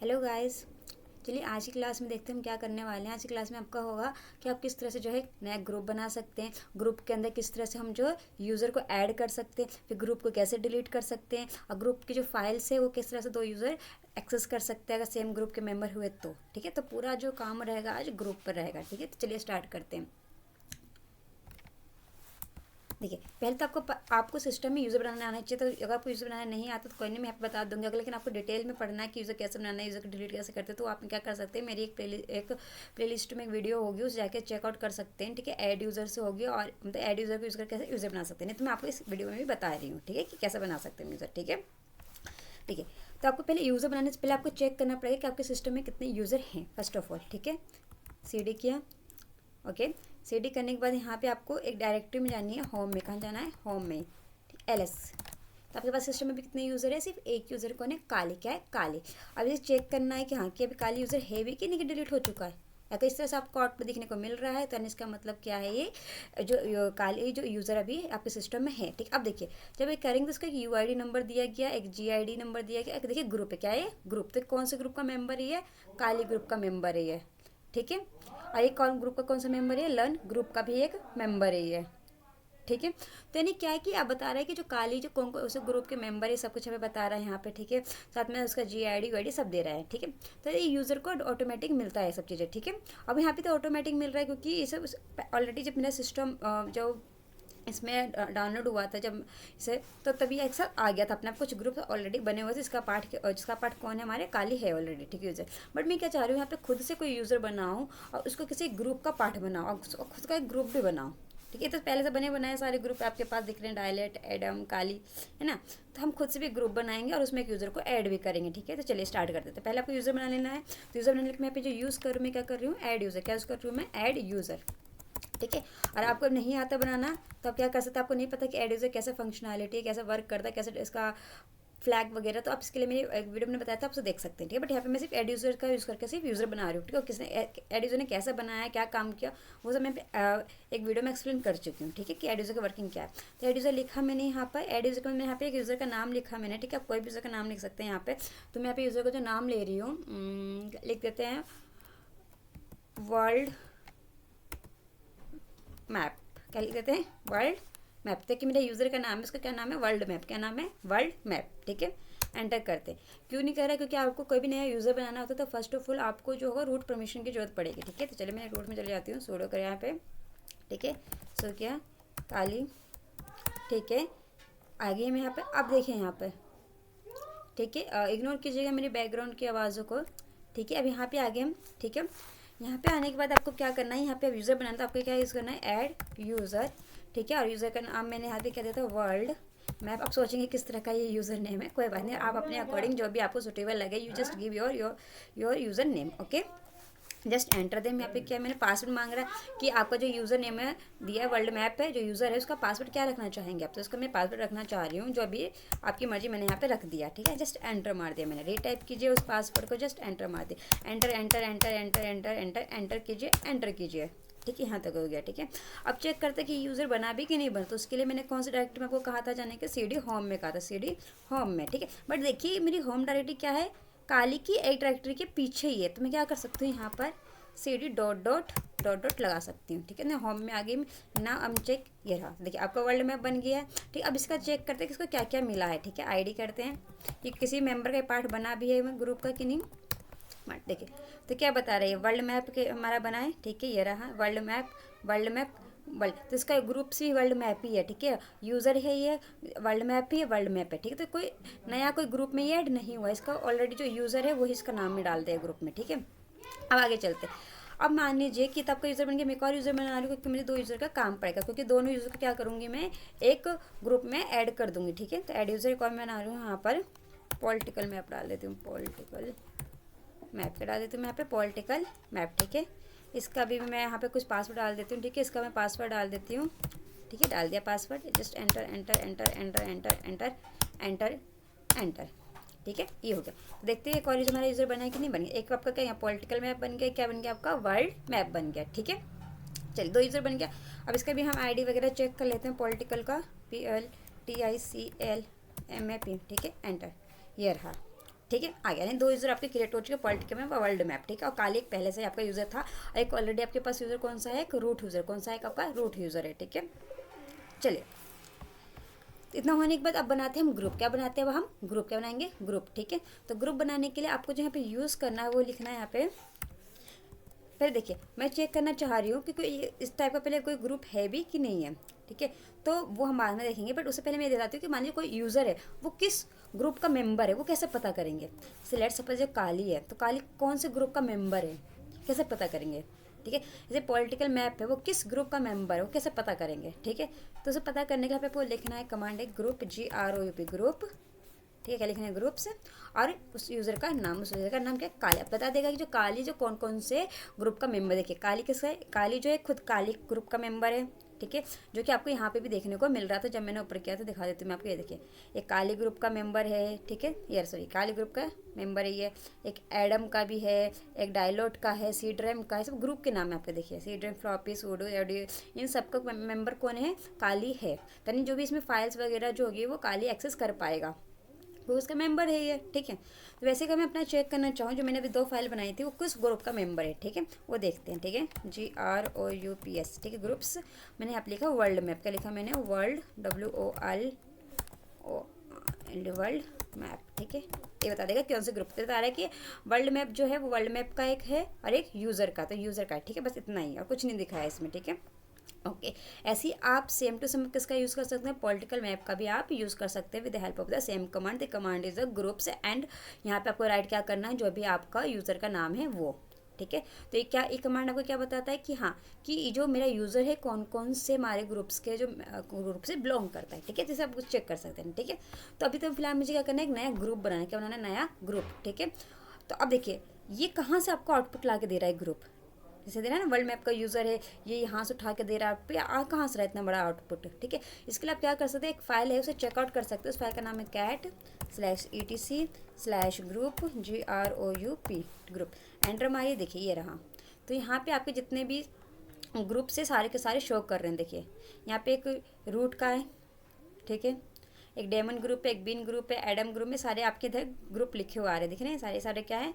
Hello guys. चलिए आज की क्लास में देखते हैं हम क्या करने वाले हैं। आज की क्लास में आपका होगा कि आप किस तरह से जो है नया ग्रुप बना सकते हैं, ग्रुप के अंदर किस तरह से हम जो यूज़र को ऐड कर सकते हैं, फिर ग्रुप को कैसे डिलीट कर सकते हैं, और ग्रुप की जो फाइल्स है वो किस तरह से दो यूज़र एक्सेस कर सकते हैं अगर सेम ग्रुप के मेंबर हुए तो। ठीक है, तो पूरा जो काम रहेगा आज ग्रुप पर रहेगा। ठीक है, तो चलिए स्टार्ट करते हैं। देखिए पहले तो आपको सिस्टम में यूज़र बनाना आना चाहिए। तो अगर आपको यूज़र बनाना नहीं आता तो कोई नहीं, मैं आपको बता दूंगी। अगर लेकिन आपको डिटेल में पढ़ना है कि यूज़र कैसे बनाना है, यूज़र को डिलीट कैसे करते हैं, तो आप क्या कर सकते हैं, मेरी एक प्लेलिस्ट में एक वीडियो होगी, उस जाके चेकआउट कर सकते हैं। ठीक है, ऐड यूज़र से होगी, और मतलब ऐड यूज़र को यूज़ कर कैसे यूज़र बना सकते हैं। नहीं तो मैं आपको इस वीडियो में भी बता रही हूँ, ठीक है, कि कैसे बना सकते हैं यूज़र। ठीक है, ठीक है। तो आपको पहले यूज़र बनाने से पहले आपको चेक करना पड़ेगा कि आपके सिस्टम में कितने यूज़र हैं फर्स्ट ऑफ ऑल। ठीक है, CD किया, ओके। CD करने के बाद यहाँ पे आपको एक डायरेक्टरी में जानी है, होम में। कहाँ जाना है, होम में, LS। तो आपके पास सिस्टम में भी कितने यूज़र है, सिर्फ एक यूज़र कौन है, काली। क्या है, काली। अब ये चेक करना है कि हाँ कि अभी काली यूज़र है भी कि नहीं, कि डिलीट हो चुका है। अगर इस तरह से आपको आउटपुट दिखने को मिल रहा है तो इसका मतलब क्या है, ये जो काली जो यूज़र अभी आपके सिस्टम में है। ठीक, अब देखिए जब ये करेंगे तो उसका एक UID नंबर दिया गया, एक GID नंबर दिया गया। देखिए ग्रुप है, क्या है, ग्रुप। तो कौन से ग्रुप का मेंबर है ये, काली ग्रुप का मेंबर है ये। ठीक है, और एक कौन ग्रुप का कौन सा मेंबर है, लर्न ग्रुप का भी एक मेंबर है ये। ठीक है, तो यानी क्या है कि आप बता रहा है कि जो काली जो कौन उस ग्रुप के मेंबर है, सब कुछ हमें बता रहा है यहाँ पे। ठीक है, साथ में उसका GID वाईडी सब दे रहा है। ठीक है, तो ये यूज़र को ऑटोमेटिक मिलता है सब चीज़ें। ठीक है, अब यहाँ पे तो ऑटोमेटिक मिल रहा है क्योंकि ये सब ऑलरेडी जब मेरा सिस्टम जो इसमें डाउनलोड हुआ था जब इसे, तो तभी एक साथ आ गया था अपने आप। कुछ ग्रुप ऑलरेडी बने हुए थे, जिसका पार्ट कौन है, हमारे काली है ऑलरेडी। ठीक है, यूज़र। बट मैं क्या चाह रही हूँ, यहाँ पे खुद से कोई यूज़र बनाऊँ और उसको किसी ग्रुप का पार्ट बनाऊँ और खुद का एक ग्रुप भी बनाऊँ। ठीक है, तो पहले से बने बनाए सारे ग्रुप आपके पास दिख रहे हैं, डायलेट, एडम, काली, है ना। तो हम खुद से भी ग्रुप बनाएंगे और उसमें एक यूज़र को ऐड भी करेंगे। ठीक है, तो चलिए स्टार्ट कर देते हैं। पहले आपको यूज़र बना लेना है। तो यूज़र बनाने के लिए मैं पे जो यूज़ करूँ, मैं क्या कर रही हूँ, ऐड यूज़र। क्या यूज़ कर रही हूँ मैं, ऐड यूज़र। ठीक है, और आपको नहीं आता बनाना तो आप क्या कर सकते हैं, आपको नहीं पता कि एड यूज़र कैसे फंक्शनैलिटी है, कैसे वर्क करता है, कैसे इसका फ्लैग वगैरह, तो आप इसके लिए मेरी एक वीडियो में बताया था, आप उसे देख सकते हैं। ठीक है, बट यहाँ पे मैं सिर्फ एड यूज़र का यूज़ करके सिर्फ यूज़र बना रही हूँ। ठीक है, किसने एड यूज़र ने कैसे बनाया, क्या काम किया, वो सब मैं एक वीडियो में एक्सप्लेन कर चुकी हूँ। ठीक है, कि एड यूज़र का वर्किंग क्या है। तो एड यूज़र लिखा मैंने यहाँ पर, एड यूज़र का मैंने यहाँ पे एक यूज़र का नाम लिखा मैंने। ठीक है, आप कोई भी यूज़र का नाम लिख सकते हैं यहाँ पे। तो मैं यहाँ पे यूज़र का जो नाम ले रही हूँ, लिख देते हैं वर्ल्ड मैप। क्या लिख देते हैं, वर्ल्ड मैप। देखिए मेरा यूज़र का नाम है, उसका क्या नाम है, वर्ल्ड मैप। क्या नाम है, वर्ल्ड मैप। ठीक है, एंटर करते। क्यों नहीं कर रहा, क्योंकि आपको कोई भी नया यूज़र बनाना होता है तो फर्स्ट ऑफ ऑल आपको जो होगा रूट परमिशन की जरूरत पड़ेगी। ठीक है, तो चलिए मैं रूट में चले जाती हूँ, सूडो कर यहाँ पे। ठीक है, सो क्या, काली। ठीक है, आगे मैं यहाँ पे, अब देखिए यहाँ पे। ठीक है, इग्नोर कीजिएगा मेरी बैकग्राउंड की आवाज़ों को। ठीक है, अब यहाँ पे आ गए हम। ठीक है, यहाँ पे आने के बाद आपको क्या करना है, यहाँ पे अब यूज़र बनाना तो आपको क्या यूज़ करना है, ऐड यूज़र। ठीक है, और यूज़र का नाम मैंने यहाँ पे क्या दिया था, वर्ल्ड मैप। आप सोचेंगे किस तरह का ये यूज़र नेम है, कोई बात नहीं, आप अपने अकॉर्डिंग जो भी आपको सुटेबल लगे, you just give your user name. Okay, just enter them. यहाँ पे क्या मैंने पासवर्ड मांग रहा है कि आपका जो यूज़र नेम है दिया है, वर्ल्ड मैप है जो यूज़र है, उसका पासवर्ड क्या रखना चाहेंगे आप। तो इसका मैं पासवर्ड रखना चाह रही हूँ, जो अभी आपकी मर्जी, मैंने यहाँ पे रख दिया। ठीक है, जस्ट एंटर मार दिया मैंने, रीटाइप कीजिए उस पासवर्ड को, जस्ट एंटर मार दिया। Enter enter enter enter enter enter enter कीजिए, एंटर कीजिए। ठीक है, यहाँ तक हो गया। ठीक है, अब चेक करते कि यूज़र बना भी कि नहीं बना। तो उसके लिए मैंने कौन सी डायरेक्टरी में आपको कहा था जाने के, CD होम में कहा था, CD होम में। ठीक है, बट देखिए मेरी होम डायरेक्टरी क्या है, काली की एक डायरेक्टरी के पीछे ही है। तो मैं क्या कर सकती हूँ, यहाँ पर CD dot dot dot dot लगा सकती हूँ। ठीक है ना, होम में आ गई ना। अब चेक, ये रहा, देखिए आपका वर्ल्ड मैप बन गया है। ठीक, अब इसका चेक करते हैं कि इसको क्या क्या मिला है। ठीक है, ID करते हैं कि किसी मेंबर का पार्ट बना भी है ग्रुप का कि नहीं। देखिए तो क्या बता रहे हैं, वर्ल्ड मैप के हमारा बना है। ठीक है, ये रहा world map, world map world. तो इसका ग्रुप भी वर्ल्ड मैप ही है। ठीक है, यूज़र है ये, वर्ल्ड मैप ही है, वर्ल्ड मैप है। ठीक है, तो कोई नया कोई ग्रुप में ये ऐड नहीं हुआ, इसका ऑलरेडी जो यूज़र है वही इसका नाम में डाल दे ग्रुप में। ठीक है, अब आगे चलते। अब मान लीजिए कि तब का यूज़र बन गया, मैं एक और यूज़र बना रही हूँ क्योंकि मुझे दो यूज़र का काम पड़ेगा, क्योंकि दोनों यूज़र को क्या करूँगी मैं, एक ग्रुप में ऐड कर दूँगी। ठीक है, तो ऐड यूज़र एक और मैं बना रही हूँ यहाँ पर, पॉलिटिकल मैप डाल देती हूँ, पॉलिटिकल मैप पे डाल देती हूँ मैं यहाँ पे, पॉलिटिकल मैप। ठीक है, इसका भी मैं यहाँ पे कुछ पासवर्ड डाल देती हूँ। ठीक है, इसका मैं पासवर्ड डाल देती हूँ। ठीक है, डाल दिया password, just enter enter enter enter enter enter enter enter. ठीक है, ये हो गया। तो देखते हैं कॉलेज हमारा यूज़र बना है कि नहीं बन गया। एक आपका क्या यहाँ पॉलिटिकल मैप बन गया, क्या बन गया आपका, वर्ल्ड मैप बन गया। ठीक है, चलिए दो यूज़र बन गया। अब इसका भी हम ID वगैरह चेक कर लेते हैं, पॉलिटिकल का PLTICL MAP। ठीक है, एंटर, ये रहा। ठीक है, आ गया। यानी 2 यूज़र आपके क्रिएट हो चुके पॉलिटिकल मैप और वर्ल्ड मैप, ठीक है। और काली एक पहले से आपका यूज़र था और एक ऑलरेडी आपके पास यूज़र कौन सा है, एक रूट यूज़र। कौन सा है, आपका रूट यूज़र है, ठीक है। चलिए, इतना होने के बाद अब बनाते हैं हम ग्रुप। क्या बनाते हैं, अब हम ग्रुप क्या बनाएंगे, ग्रुप, ठीक है। तो ग्रुप बनाने के लिए आपको जो यहाँ पे यूज़ करना है वो लिखना है यहाँ पे। फिर देखिए, मैं चेक करना चाह रही हूँ कि कोई इस टाइप का पहले कोई ग्रुप है भी कि नहीं है, ठीक है। तो वो हम बाद में देखेंगे, बट उससे पहले मैं ये बताती हूँ कि मान लीजिए कोई यूज़र है, वो किस ग्रुप का मेंबर है, वो कैसे पता करेंगे। जैसे लेट्स सपोज जो काली है, तो काली कौन से ग्रुप का मेंबर है, कैसे पता करेंगे, ठीक है। जैसे पॉलिटिकल मैप है, वो किस ग्रुप का मेंबर है, वो कैसे पता करेंगे, ठीक है। तो उसे पता करने के लिए आपको लिखना है कमांड है ग्रुप, GROUP, ग्रुप, ठीक है। क्या लिखना है, ग्रुप से, और उस यूज़र का नाम, उस यूज़र का नाम क्या है, काली। अब बता देगा कि जो काली जो कौन कौन से ग्रुप का मेंबर, देखिए काली किसका है, काली जो है खुद काली ग्रुप का मेंबर है, ठीक है। जो कि आपको यहाँ पे भी देखने को मिल रहा था जब मैंने ऊपर किया था, दिखा देती हूँ मैं आपको। ये देखिए, एक काली ग्रुप का मेंबर है, ठीक है। यार सॉरी, काली ग्रुप का मेंबर है ये। एक एडम का भी है, एक डायलोट का है, सीड्रेम का है, सब ग्रुप के नाम है आपके। देखिए सीड्रेम, फ्लॉपी, सूडो, ऑडियो, इन सबका मेंबर कौन है, काली है। यानी जो भी इसमें फाइल्स वगैरह जो होगी वो काली एक्सेस कर पाएगा, वो उसका मेंबर है ये, ठीक है। तो वैसे कि मैं अपना चेक करना चाहूँ, जो मैंने अभी 2 फाइल बनाई थी वो किस ग्रुप का मेंबर है, ठीक है, वो देखते हैं, ठीक है। GROUPS, ठीक है, ग्रुप्स। मैंने यहाँ पे लिखा वर्ल्ड मैप, क्या लिखा मैंने, वर्ल्ड, वर्ल्ड मैप, ठीक है। ये बता देगा कौन से ग्रुप, तो बता रहा है कि वर्ल्ड मैप जो है वो वर्ल्ड मैप का एक है और एक यूज़र का, तो यूज़र का है, ठीक है। बस इतना ही और कुछ नहीं दिखा है इसमें, ठीक है। ओके, ऐसे ही आप सेम टू सेम किसका यूज़ कर सकते हैं, पॉलिटिकल मैप का भी आप यूज़ कर सकते हैं with the help of the same command. The command is the groups, and यहाँ पे आपको राइट क्या करना है, जो भी आपका यूज़र का नाम है वो, ठीक है। तो ये क्या, ये कमांड आपको क्या बताता है कि हाँ, कि जो मेरा यूज़र है कौन कौन से हमारे ग्रुप्स के जो ग्रुप से बिलोंग करता है, ठीक है। जैसे आप कुछ चेक कर सकते हैं, ठीक है। तो अभी तो फिलहाल मुझे क्या करना है, एक नया ग्रुप बनाना है। क्या बनाना है, नया ग्रुप, ठीक है। तो अब देखिए, ये कहाँ से आपको आउटपुट ला के दे रहा है ग्रुप, जैसे दे रहा है ना, वर्ल्ड मैप का यूज़र है, ये यहाँ से उठा के दे रहा है आपको, आ कहाँ से रहा है इतना बड़ा आउटपुट, ठीक है। इसके लिए आप क्या कर सकते हैं, एक फाइल है उसे चेकआउट कर सकते हैं। उस फाइल का नाम है cat/etc/group, GROUP, ग्रुप। एंटर मारिए, देखिए ये रहा। तो यहाँ पे आपके जितने भी ग्रुप से सारे के सारे शो कर रहे हैं। देखिए यहाँ पे एक रूट का है, ठीक है, एक डेमन ग्रुप है, एक बीन ग्रुप है, एडम ग्रुप में सारे आपके इधर ग्रुप लिखे हुए आ रहे हैं, दिख रहे हैं सारे सारे क्या है,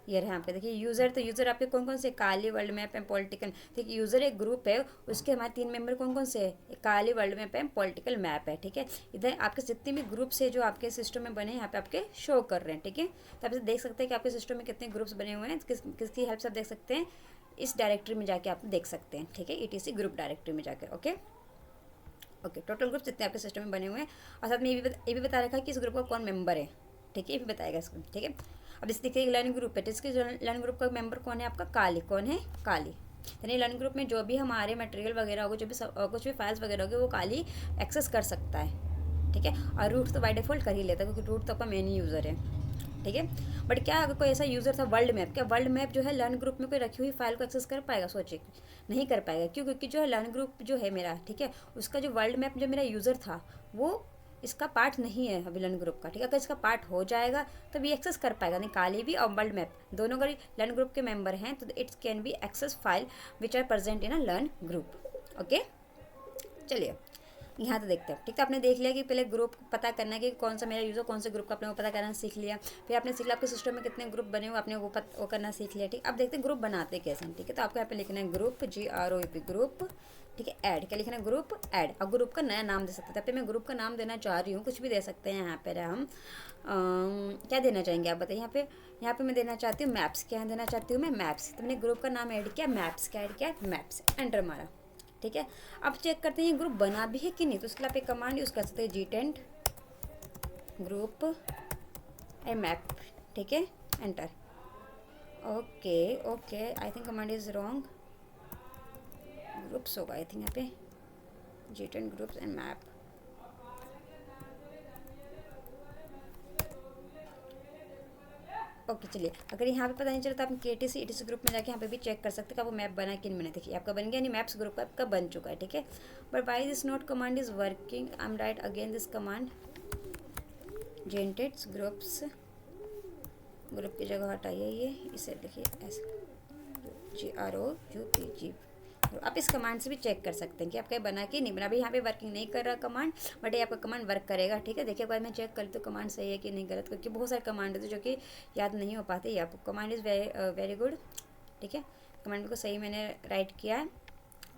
ये रहे यहाँ पे। देखिए यूज़र, तो यूज़र आपके कौन कौन से, काली, वर्ल्ड मैप एंड पॉलिटिकल। देखिए यूज़र एक ग्रुप है, उसके हमारे 3 मेंबर कौन कौन से है, काली, world map and political map है, ठीक है। इधर आपके जितने भी ग्रुप्स है जो आपके सिस्टम में बने हैं, यहाँ पे आपके शो कर रहे हैं, ठीक है। तो आप देख सकते हैं कि आपके सिस्टम में कितने ग्रुप्स बने हुए हैं, किसकी हेल्प से आप देख सकते हैं, इस डायरेक्टरी में जाके आप देख सकते हैं, ठीक है, ETC ग्रुप डायरेक्टरी में जाकर। ओके, टोटल ग्रुप जितने आपके सिस्टम में बने हुए हैं, और साथ में ये भी बता रखा है कि इस ग्रुप का कौन मेंबर है, ठीक है, ये भी बताएगा इसको, ठीक है। अब इस देखिए लर्निंग ग्रुप है, जिसके लर्निंग ग्रुप का मेंबर कौन है, आपका काली, कौन है, काली। यानी लर्निंग ग्रुप में जो भी हमारे मटेरियल वगैरह होगा, जो भी कुछ भी फाइल्स वगैरह होगी, वो काली एक्सेस कर सकता है, ठीक है। और रूट तो बाय डिफॉल्ट कर ही लेता है, क्योंकि रूट तो आपका मेन यूज़र है, ठीक है। बट क्या अगर कोई ऐसा यूज़र था वर्ल्ड मैप, क्या वर्ल्ड मैप जो है लर्न ग्रुप में कोई रखी हुई फाइल को एक्सेस कर पाएगा, सोचिए, नहीं कर पाएगा। क्यों, क्योंकि जो है लर्न ग्रुप जो है मेरा, ठीक है, उसका जो वर्ल्ड मैप जो मेरा यूज़र था वो इसका पार्ट नहीं है अभी लर्न ग्रुप का, ठीक है। अगर इसका पार्ट हो जाएगा तब ये एक्सेस कर पाएगा, नहीं काली भी और वर्ल्ड मैप दोनों अगर लर्न ग्रुप के मेंबर हैं तो it's can be access file which are present in a learn group. Okay, चलिए यहाँ तो देखते हैं, ठीक है। आपने देख लिया कि पहले ग्रुप पता करना है कि कौन सा मेरा यूज़र, कौन से ग्रुप का आपने वो पता करना सीख लिया। फिर आपने सीख लिया आपके सिस्टम में कितने ग्रुप बने हुए, आपने वो करना सीख लिया, ठीक। अब देखते हैं ग्रुप बनाते कैसे हैं, ठीक है। तो आपको यहाँ पे लिखना है ग्रुप, GROUP, ग्रुप, ठीक है। ऐड, क्या लिखना है, ग्रुप ऐड। अब ग्रुप का नया नाम दे सकते हैं, तब पे मैं ग्रुप का नाम देना चाह रही हूँ, कुछ भी दे सकते हैं। यहाँ पर हम क्या देना चाहेंगे आप बताइए। यहाँ पे मैं देना चाहती हूँ मैप्स, क्या देना चाहती हूँ मैं, मैप्स। तो मैंने ग्रुप का नाम ऐड किया मैप्स, क्या ऐड किया, मैप्स, एंटर मारा, ठीक है। अब चेक करते हैं ये ग्रुप बना भी है कि नहीं, तो उसके लिए आप एक कमांड यूज़ कर सकते हैं, gtent ग्रुप ए मैप, ठीक है, enter. Okay, I think command is wrong, groups होगा आई थिंक यहाँ पे, gtent groups and map. Okay, चलिए अगर यहाँ पे पता नहीं चलता आप KTC ETC ग्रुप में जाके यहाँ पे भी चेक कर सकते हैं कि वो मैप बना कि नहीं बना। देखिए आपका बन गया, यानी मैप्स ग्रुप आपका बन चुका है, ठीक है। But why this not command is working, I am write again this command, जेंटेड्स ग्रुप्स, ग्रुप की जगह हटाइए ये, इसे देखिए ऐसे GROUP, आप इस कमांड से भी चेक कर सकते हैं कि आपका बना कि नहीं बना। अभी यहाँ पे वर्किंग नहीं कर रहा कमांड, बट ये आपका कमांड वर्क करेगा, ठीक है। देखिए एक बार मैं चेक कर तो कमांड सही है कि नहीं गलत, क्योंकि बहुत सारे कमांड है जो कि याद नहीं हो पाते। ये आपको कमांड इज़ वेरी गुड, ठीक है। कमांड को सही मैंने राइट किया है,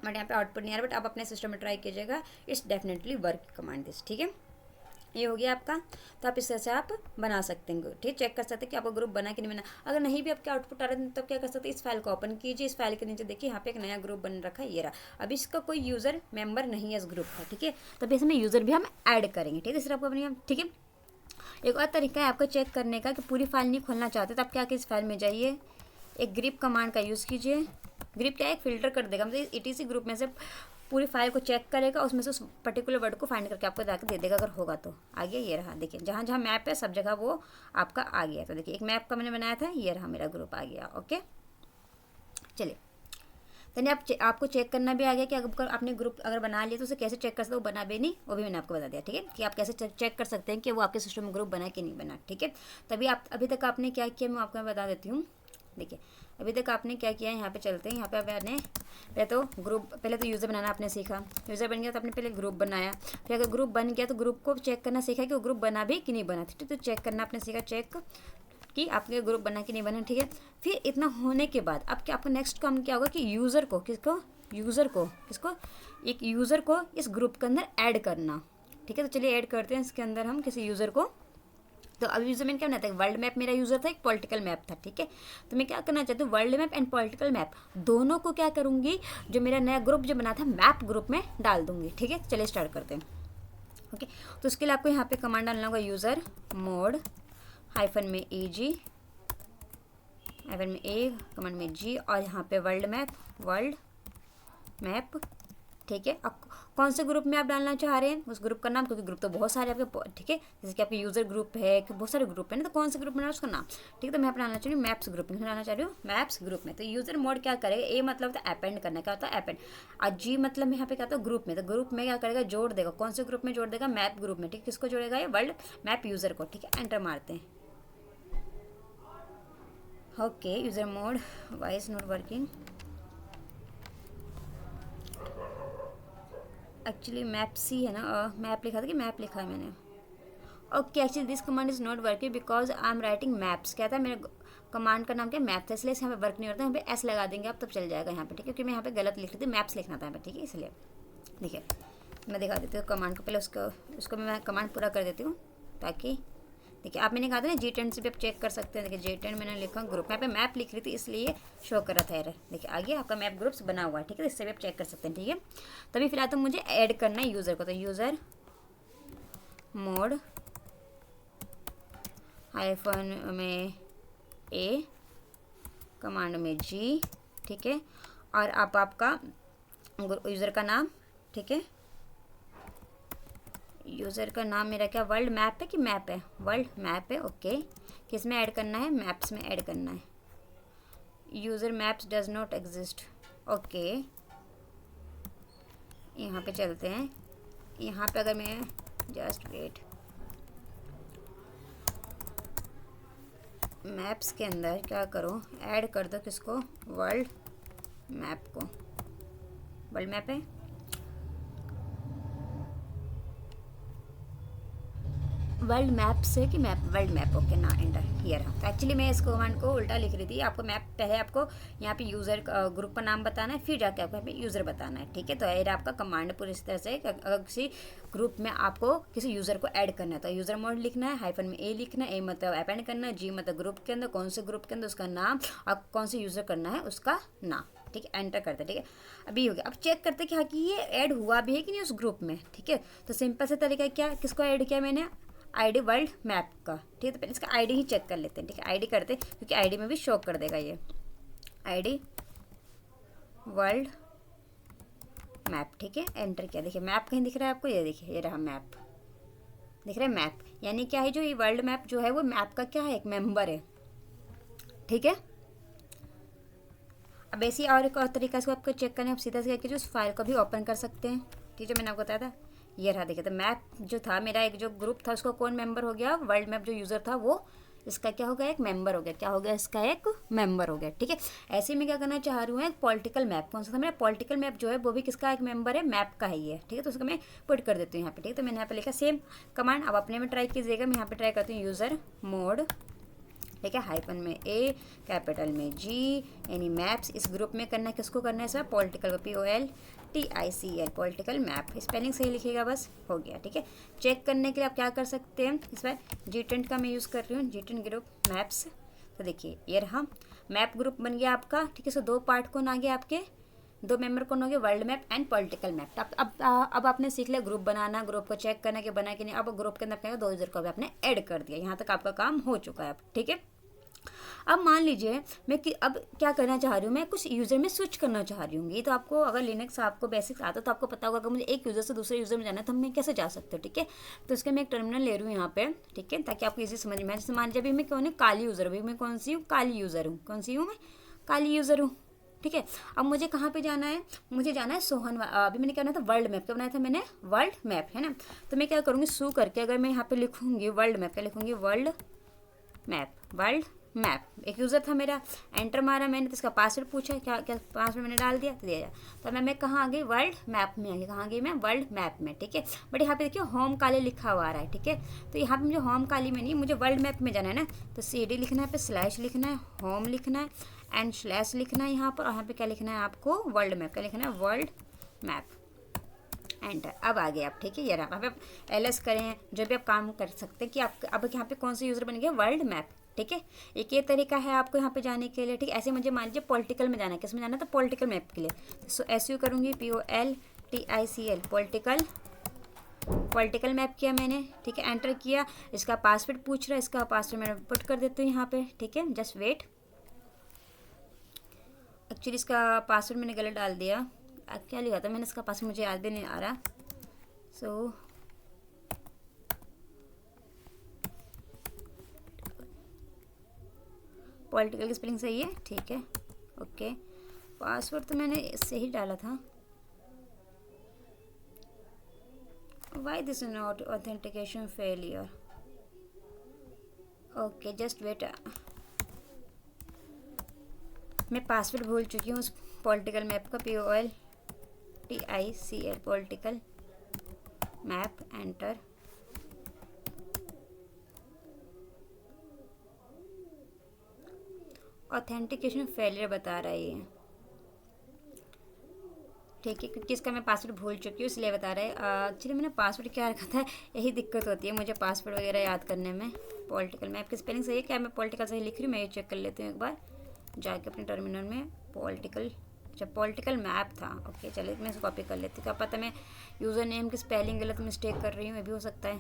बट यहाँ पे आउटपुट नहीं आ रहा, बट आप अपने सिस्टम में ट्राई कीजिएगा। It's definitely work command this, ठीक है। ये हो गया आपका। तो आप इस तरह से आप बना सकते हैं, ठीक, चेक कर सकते हैं कि आपका ग्रुप बना कि नहीं बना। अगर नहीं भी आपके आउटपुट आ रहे हैं तब क्या कर सकते हैं, इस फाइल को ओपन कीजिए। इस फाइल के नीचे देखिए यहाँ पे एक नया ग्रुप बन रखा है, ये रहा। अभी इसका कोई यूज़र मेंबर नहीं है इस ग्रुप का, ठीक है। तभी इसमें यूज़र भी हम ऐड करेंगे, ठीक है। इस तरह आपको अपनी, ठीक है। एक और तरीका है आपको चेक करने का कि पूरी फाइल नहीं खोलना चाहते तो आप क्या, इस फाइल में जाइए, एक ग्रिप कमांड का यूज़ कीजिए। ग्रिप क्या है, एक फिल्टर कर देगा, मतलब ETC ग्रुप में से पूरी फाइल को चेक करेगा, उसमें से उस पर्टिकुलर वर्ड को फाइंड करके आपको जाकर दे देगा अगर होगा तो। आ गया, ये रहा, देखिए जहाँ जहाँ मैप है सब जगह वो आपका आ गया। तो देखिए एक मैप का मैंने बनाया था, ये रहा मेरा ग्रुप आ गया, ओके। चलिए तो आपको चेक करना भी आ गया कि अगर आपने ग्रुप अगर बना लिया तो उसे कैसे चेक कर सकते हो, बना भी नहीं वो भी मैंने आपको बता दिया, ठीक है, कि आप कैसे चेक कर सकते हैं कि वो आपके सिस्टम में ग्रुप बना कि नहीं बना, ठीक है। तभी आप अभी तक आपने क्या किया मैं आपको बता देती हूँ। देखिए अभी तक आपने क्या किया है, यहाँ पे चलते हैं। यहाँ पे आपने पहले तो यूज़र बनाना आपने सीखा। यूज़र बन गया तो आपने पहले ग्रुप बनाया। फिर अगर ग्रुप बन गया तो ग्रुप को चेक करना सीखा कि वो ग्रुप बना भी कि नहीं बना, ठीक है। तो चेक करना आपने सीखा, चेक कि आपके ग्रुप बना कि नहीं बना, ठीक है। फिर इतना होने के बाद अब क्या आपका नेक्स्ट काम क्या होगा कि यूज़र को एक यूज़र को इस ग्रुप के अंदर ऐड करना, ठीक है। तो चलिए ऐड करते हैं इसके अंदर हम किसी यूज़र को। तो अब यूज़र मैंने क्या बनाया था, वर्ल्ड मैप मेरा यूज़र था, एक पॉलिटिकल मैप था, ठीक है। तो मैं क्या करना चाहती हूँ, world map and political map दोनों को क्या करूँगी, जो मेरा नया ग्रुप जो बना था मैप ग्रुप में डाल दूँगी, ठीक है। चलिए स्टार्ट करते हैं, ओके। तो उसके लिए आपको यहाँ पे कमांड डालना होगा, यूज़र मोड हाइफन में AG हाइफन में A कमांड में G, और यहाँ पे वर्ल्ड मैप, ठीक है। अब कौन से ग्रुप में आप डालना चाह रहे हैं उस ग्रुप का नाम, क्योंकि ग्रुप तो बहुत सारे आपके, ठीक है। जैसे कि आपके यूज़र ग्रुप है कि बहुत सारे ग्रुप है ना, तो कौन से ग्रुप में उसका नाम, ठीक है। तो मैं यहाँ डालना चाह रही हूँ मैप्स ग्रुप में, डालना चाह रही हूँ मैप्स ग्रुप में। तो यूज़र मोड क्या करेगा, A मतलब होता है अपेंड करना, क्या होता है अपेंड, और G मतलब यहाँ पे क्या होता है ग्रुप में। तो ग्रुप में क्या करेगा, जोड़ देगा, कौन से ग्रुप में जोड़ देगा, मैप ग्रुप में, ठीक है। किसको जोड़ेगा, ये वर्ल्ड मैप यूज़र को, ठीक है। एंटर मारते हैं, okay. User mode why is not working, actually map सी है ना, मैप लिखा था कि मैप लिखा है मैंने, okay. Actually this command is not working because I am writing maps. क्या था, मेरे कमांड का नाम क्या मैप था, इसलिए यहाँ पे वर्क नहीं होता। यहाँ पे S लगा देंगे आप, तब चल जाएगा यहाँ पे, ठीक है। क्योंकि मैं यहाँ पे गलत लिख रही थी, मैप्स लिखना था यहाँ पे, ठीक है। इसलिए देखिए मैं दिखा देती हूँ कमांड को, पहले उसको मैं कमांड पूरा कर देती हूँ, ताकि देखिए आप मैंने कहा था ना G10 से भी आप चेक कर सकते हैं। देखिए G10 मैंने लिखा ग्रुप, यहाँ पे मैप लिख रही थी इसलिए शो कर रहा था एरर। देखिए आगे आपका मैप ग्रुप्स बना हुआ है, ठीक है। इससे भी आप चेक कर सकते हैं, ठीक है। तभी फिलहाल तो मुझे ऐड करना है यूज़र को। तो यूज़र मोड हाइफन में A कमांड में G, ठीक है। और आप आपका यूज़र का नाम, ठीक है। यूज़र का नाम मेरा क्या वर्ल्ड मैप है कि मैप है, वर्ल्ड मैप है, ओके। किस में ऐड करना है, मैप्स में ऐड करना है। User maps does not exist, okay. यहाँ पे चलते हैं। यहाँ पे अगर मैं जस्ट वेट, मैप्स के अंदर क्या करो, ऐड कर दो किसको, वर्ल्ड मैप को। वर्ल्ड मैप है, वर्ल्ड मैप से कि मैप, वर्ल्ड मैप, ओके ना एंटर हियर। तो एक्चुअली मैं इस कमांड को उल्टा लिख रही थी। आपको मैप पहले आपको यहाँ पे यूज़र ग्रुप का नाम बताना है, फिर जाके आपको यहाँ पे यूज़र बताना है, ठीक है। तो ये आपका कमांड पूरी इस तरह से, अगर किसी ग्रुप में आपको किसी यूज़र को ऐड करना है तो यूज़र मोड लिखना है, हाइफन में A लिखना है, A मतलब अपेंड करना है, G मतलब ग्रुप के अंदर, कौन से ग्रुप के अंदर उसका नाम, और कौन से यूज़र करना है उसका नाम, ठीक है। एंटर करते, ठीक है। अभी हो गया। अब चेक करते कि हाँ कि ये ऐड हुआ भी है कि नहीं उस ग्रुप में, ठीक है। तो सिंपल से तरीका क्या, किसको ऐड किया मैंने, ID वर्ल्ड मैप का, ठीक है। तो पहले इसका ID ही चेक कर लेते हैं, ठीक है। ID करते हैं क्योंकि ID में भी शो कर देगा ये ID वर्ल्ड मैप, ठीक है। एंटर किया, देखिए मैप कहीं दिख रहा है आपको, ये देखिए ये रहा मैप, दिख रहा है मैप। यानी क्या है, जो ये वर्ल्ड मैप जो है वो मैप का क्या है, एक मेंबर है, ठीक है। अब ऐसी और एक और तरीका से आपको चेक करना है, आप सीधा से उस फाइल को भी ओपन कर सकते हैं, ठीक है। मैंने आपको बताया था, ये रहा, देखिए। तो मैप जो था मेरा, एक जो ग्रुप था उसको कौन मेंबर हो गया, वर्ल्ड मैप जो यूज़र था वो इसका क्या हो गया, एक मेंबर हो गया, क्या हो गया, इसका एक मेंबर हो गया, ठीक है। ऐसे में क्या करना चाह रही हूँ, एक पॉलिटिकल मैप, कौन सा था मेरा पॉलिटिकल मैप जो है वो भी किसका एक मेंबर है, मैप का ही है, ठीक है। तो उसको मैं पुट कर देती हूँ यहाँ पे, ठीक है। तो मैंने यहाँ पे लिखा सेम कमांड, अब अपने में ट्राई कीजिएगा। मैं यहाँ पे ट्राई करती हूँ यूज़र मोड, ठीक है, हाइफन में ए, कैपिटल में जी, यानी मैप्स। इस ग्रुप में करना है, किसको करना है sir, political, POLTICL, political map. Spelling सही लिखिएगा, बस हो गया, ठीक है। चेक करने के लिए आप क्या कर सकते हैं, इस बार G10 का मैं यूज़ कर रही हूँ, G10 ग्रुप मैप्स। तो देखिए ये रहा मैप ग्रुप बन गया आपका, ठीक है। सो दो पार्ट कौन आ गए आपके, दो मेंबर कौन हो गए, world map and political map. अब आपने सीख लिया ग्रुप बनाना, ग्रुप को चेक करना कि बना कि नहीं। अब ग्रुप के अंदर क्या, दो यूजर को भी आपने ऐड कर दिया, यहाँ तक आपका काम हो चुका है, ठीक है। अब मान लीजिए मैं कि अब क्या करना चाह रही हूँ, मैं कुछ यूज़र में स्विच करना चाह रही हूँ। ये तो आपको अगर लिनक्स आपको बेसिक्स आता तो आपको पता होगा, अगर मुझे एक यूज़र से दूसरे यूज़र में जाना है तो मैं कैसे जा सकते हो, ठीक है। तो इसके मैं एक टर्मिनल ले रही हूँ यहाँ पे, ठीक है, ताकि आपको इजी समझ में आए। जैसे मान लीजिए अभी मैं कौन है, काली यूज़र, अभी मैं कौन सी हूँ, काली यूज़र हूँ, कौन सी हूँ मैं, काली यूज़र हूँ, ठीक है। अब मुझे कहाँ पे जाना है, मुझे जाना है सोहन, अभी मैंने क्या बनाया था, वर्ल्ड मैप। क्या बनाया था मैंने, वर्ल्ड मैप, है ना। तो मैं क्या करूँगी, सू करके अगर मैं यहाँ पे लिखूँगी वर्ल्ड मैप, क्या लिखूँगी, वर्ल्ड मैप, वर्ल्ड मैप। एक यूज़र था मेरा, एंटर मारा मैंने तो इसका पासवर्ड पूछा, क्या क्या पासवर्ड मैंने डाल दिया, तो दिया। तो मैं कहाँ आ गई, वर्ल्ड मैप में आ गई, कहाँ गई मैं, वर्ल्ड मैप में, ठीक है। बट यहाँ पे देखिए होम काली लिखा हुआ आ रहा है, ठीक है। तो यहाँ पे मुझे होम काली में नहीं, मुझे वर्ल्ड मैप में जाना है ना। तो CD लिखना है, पे स्लैश लिखना है, होम लिखना है एंड स्लैश लिखना है यहाँ पर। और यहाँ पे क्या लिखना है आपको, वर्ल्ड मैप, क्या लिखना है, वर्ल्ड मैप, एंटर। अब आ गए आप, ठीक है। ये रहा, अब आप LS करें, जो भी आप काम कर सकते हैं कि आप अब यहाँ पे कौन सा यूज़र बन गया, वर्ल्ड मैप, ठीक है। एक ये तरीका है आपको यहाँ पे जाने के लिए, ठीक है। ऐसे मुझे मान लीजिए पॉलिटिकल में जाना है, किस में जाना है, तो पॉलिटिकल मैप के लिए। सो SU करूँगी, POLTICL, पॉलिटिकल मैप किया मैंने, ठीक है। एंटर किया, इसका पासवर्ड पूछ रहा है, इसका पासवर्ड मैं पुट कर देती हूँ यहाँ पे, ठीक है। जस्ट वेट, एक्चुअली इसका पासवर्ड मैंने गलत डाल दिया, क्या लिखा था मैंने, इसका पासवर्ड मुझे याद भी नहीं आ रहा। सो पॉलिटिकल की स्पेलिंग सही है, ठीक है, ओके। पासवर्ड तो मैंने इससे ही डाला था, why this not authentication failure, okay just wait. मैं पासवर्ड भूल चुकी हूँ उस पॉलिटिकल मैप का, POLTICL, political map, enter. Authentication failure बता रहा है ये, ठीक है, क्योंकि इसका मैं पासवर्ड भूल चुकी हूँ इसलिए बता रहा है। एक्चुअली मैंने पासवर्ड क्या रखा था, यही दिक्कत होती है मुझे पासवर्ड वगैरह याद करने में। पॉलिटिकल मैप की स्पेलिंग सही है क्या, मैं पॉलिटिकल सही लिख रही हूँ, मैं ये चेक कर लेती हूँ एक बार जाके अपने टर्मिनल में। पॉलिटिकल, अच्छा पॉलिटिकल मैप था, ओके चलिए मैं इसको कॉपी कर लेती हूँ। क्या पता मैं यूज़र नेम की स्पेलिंग गलत मिस्टेक कर रही हूँ, ये भी हो सकता है।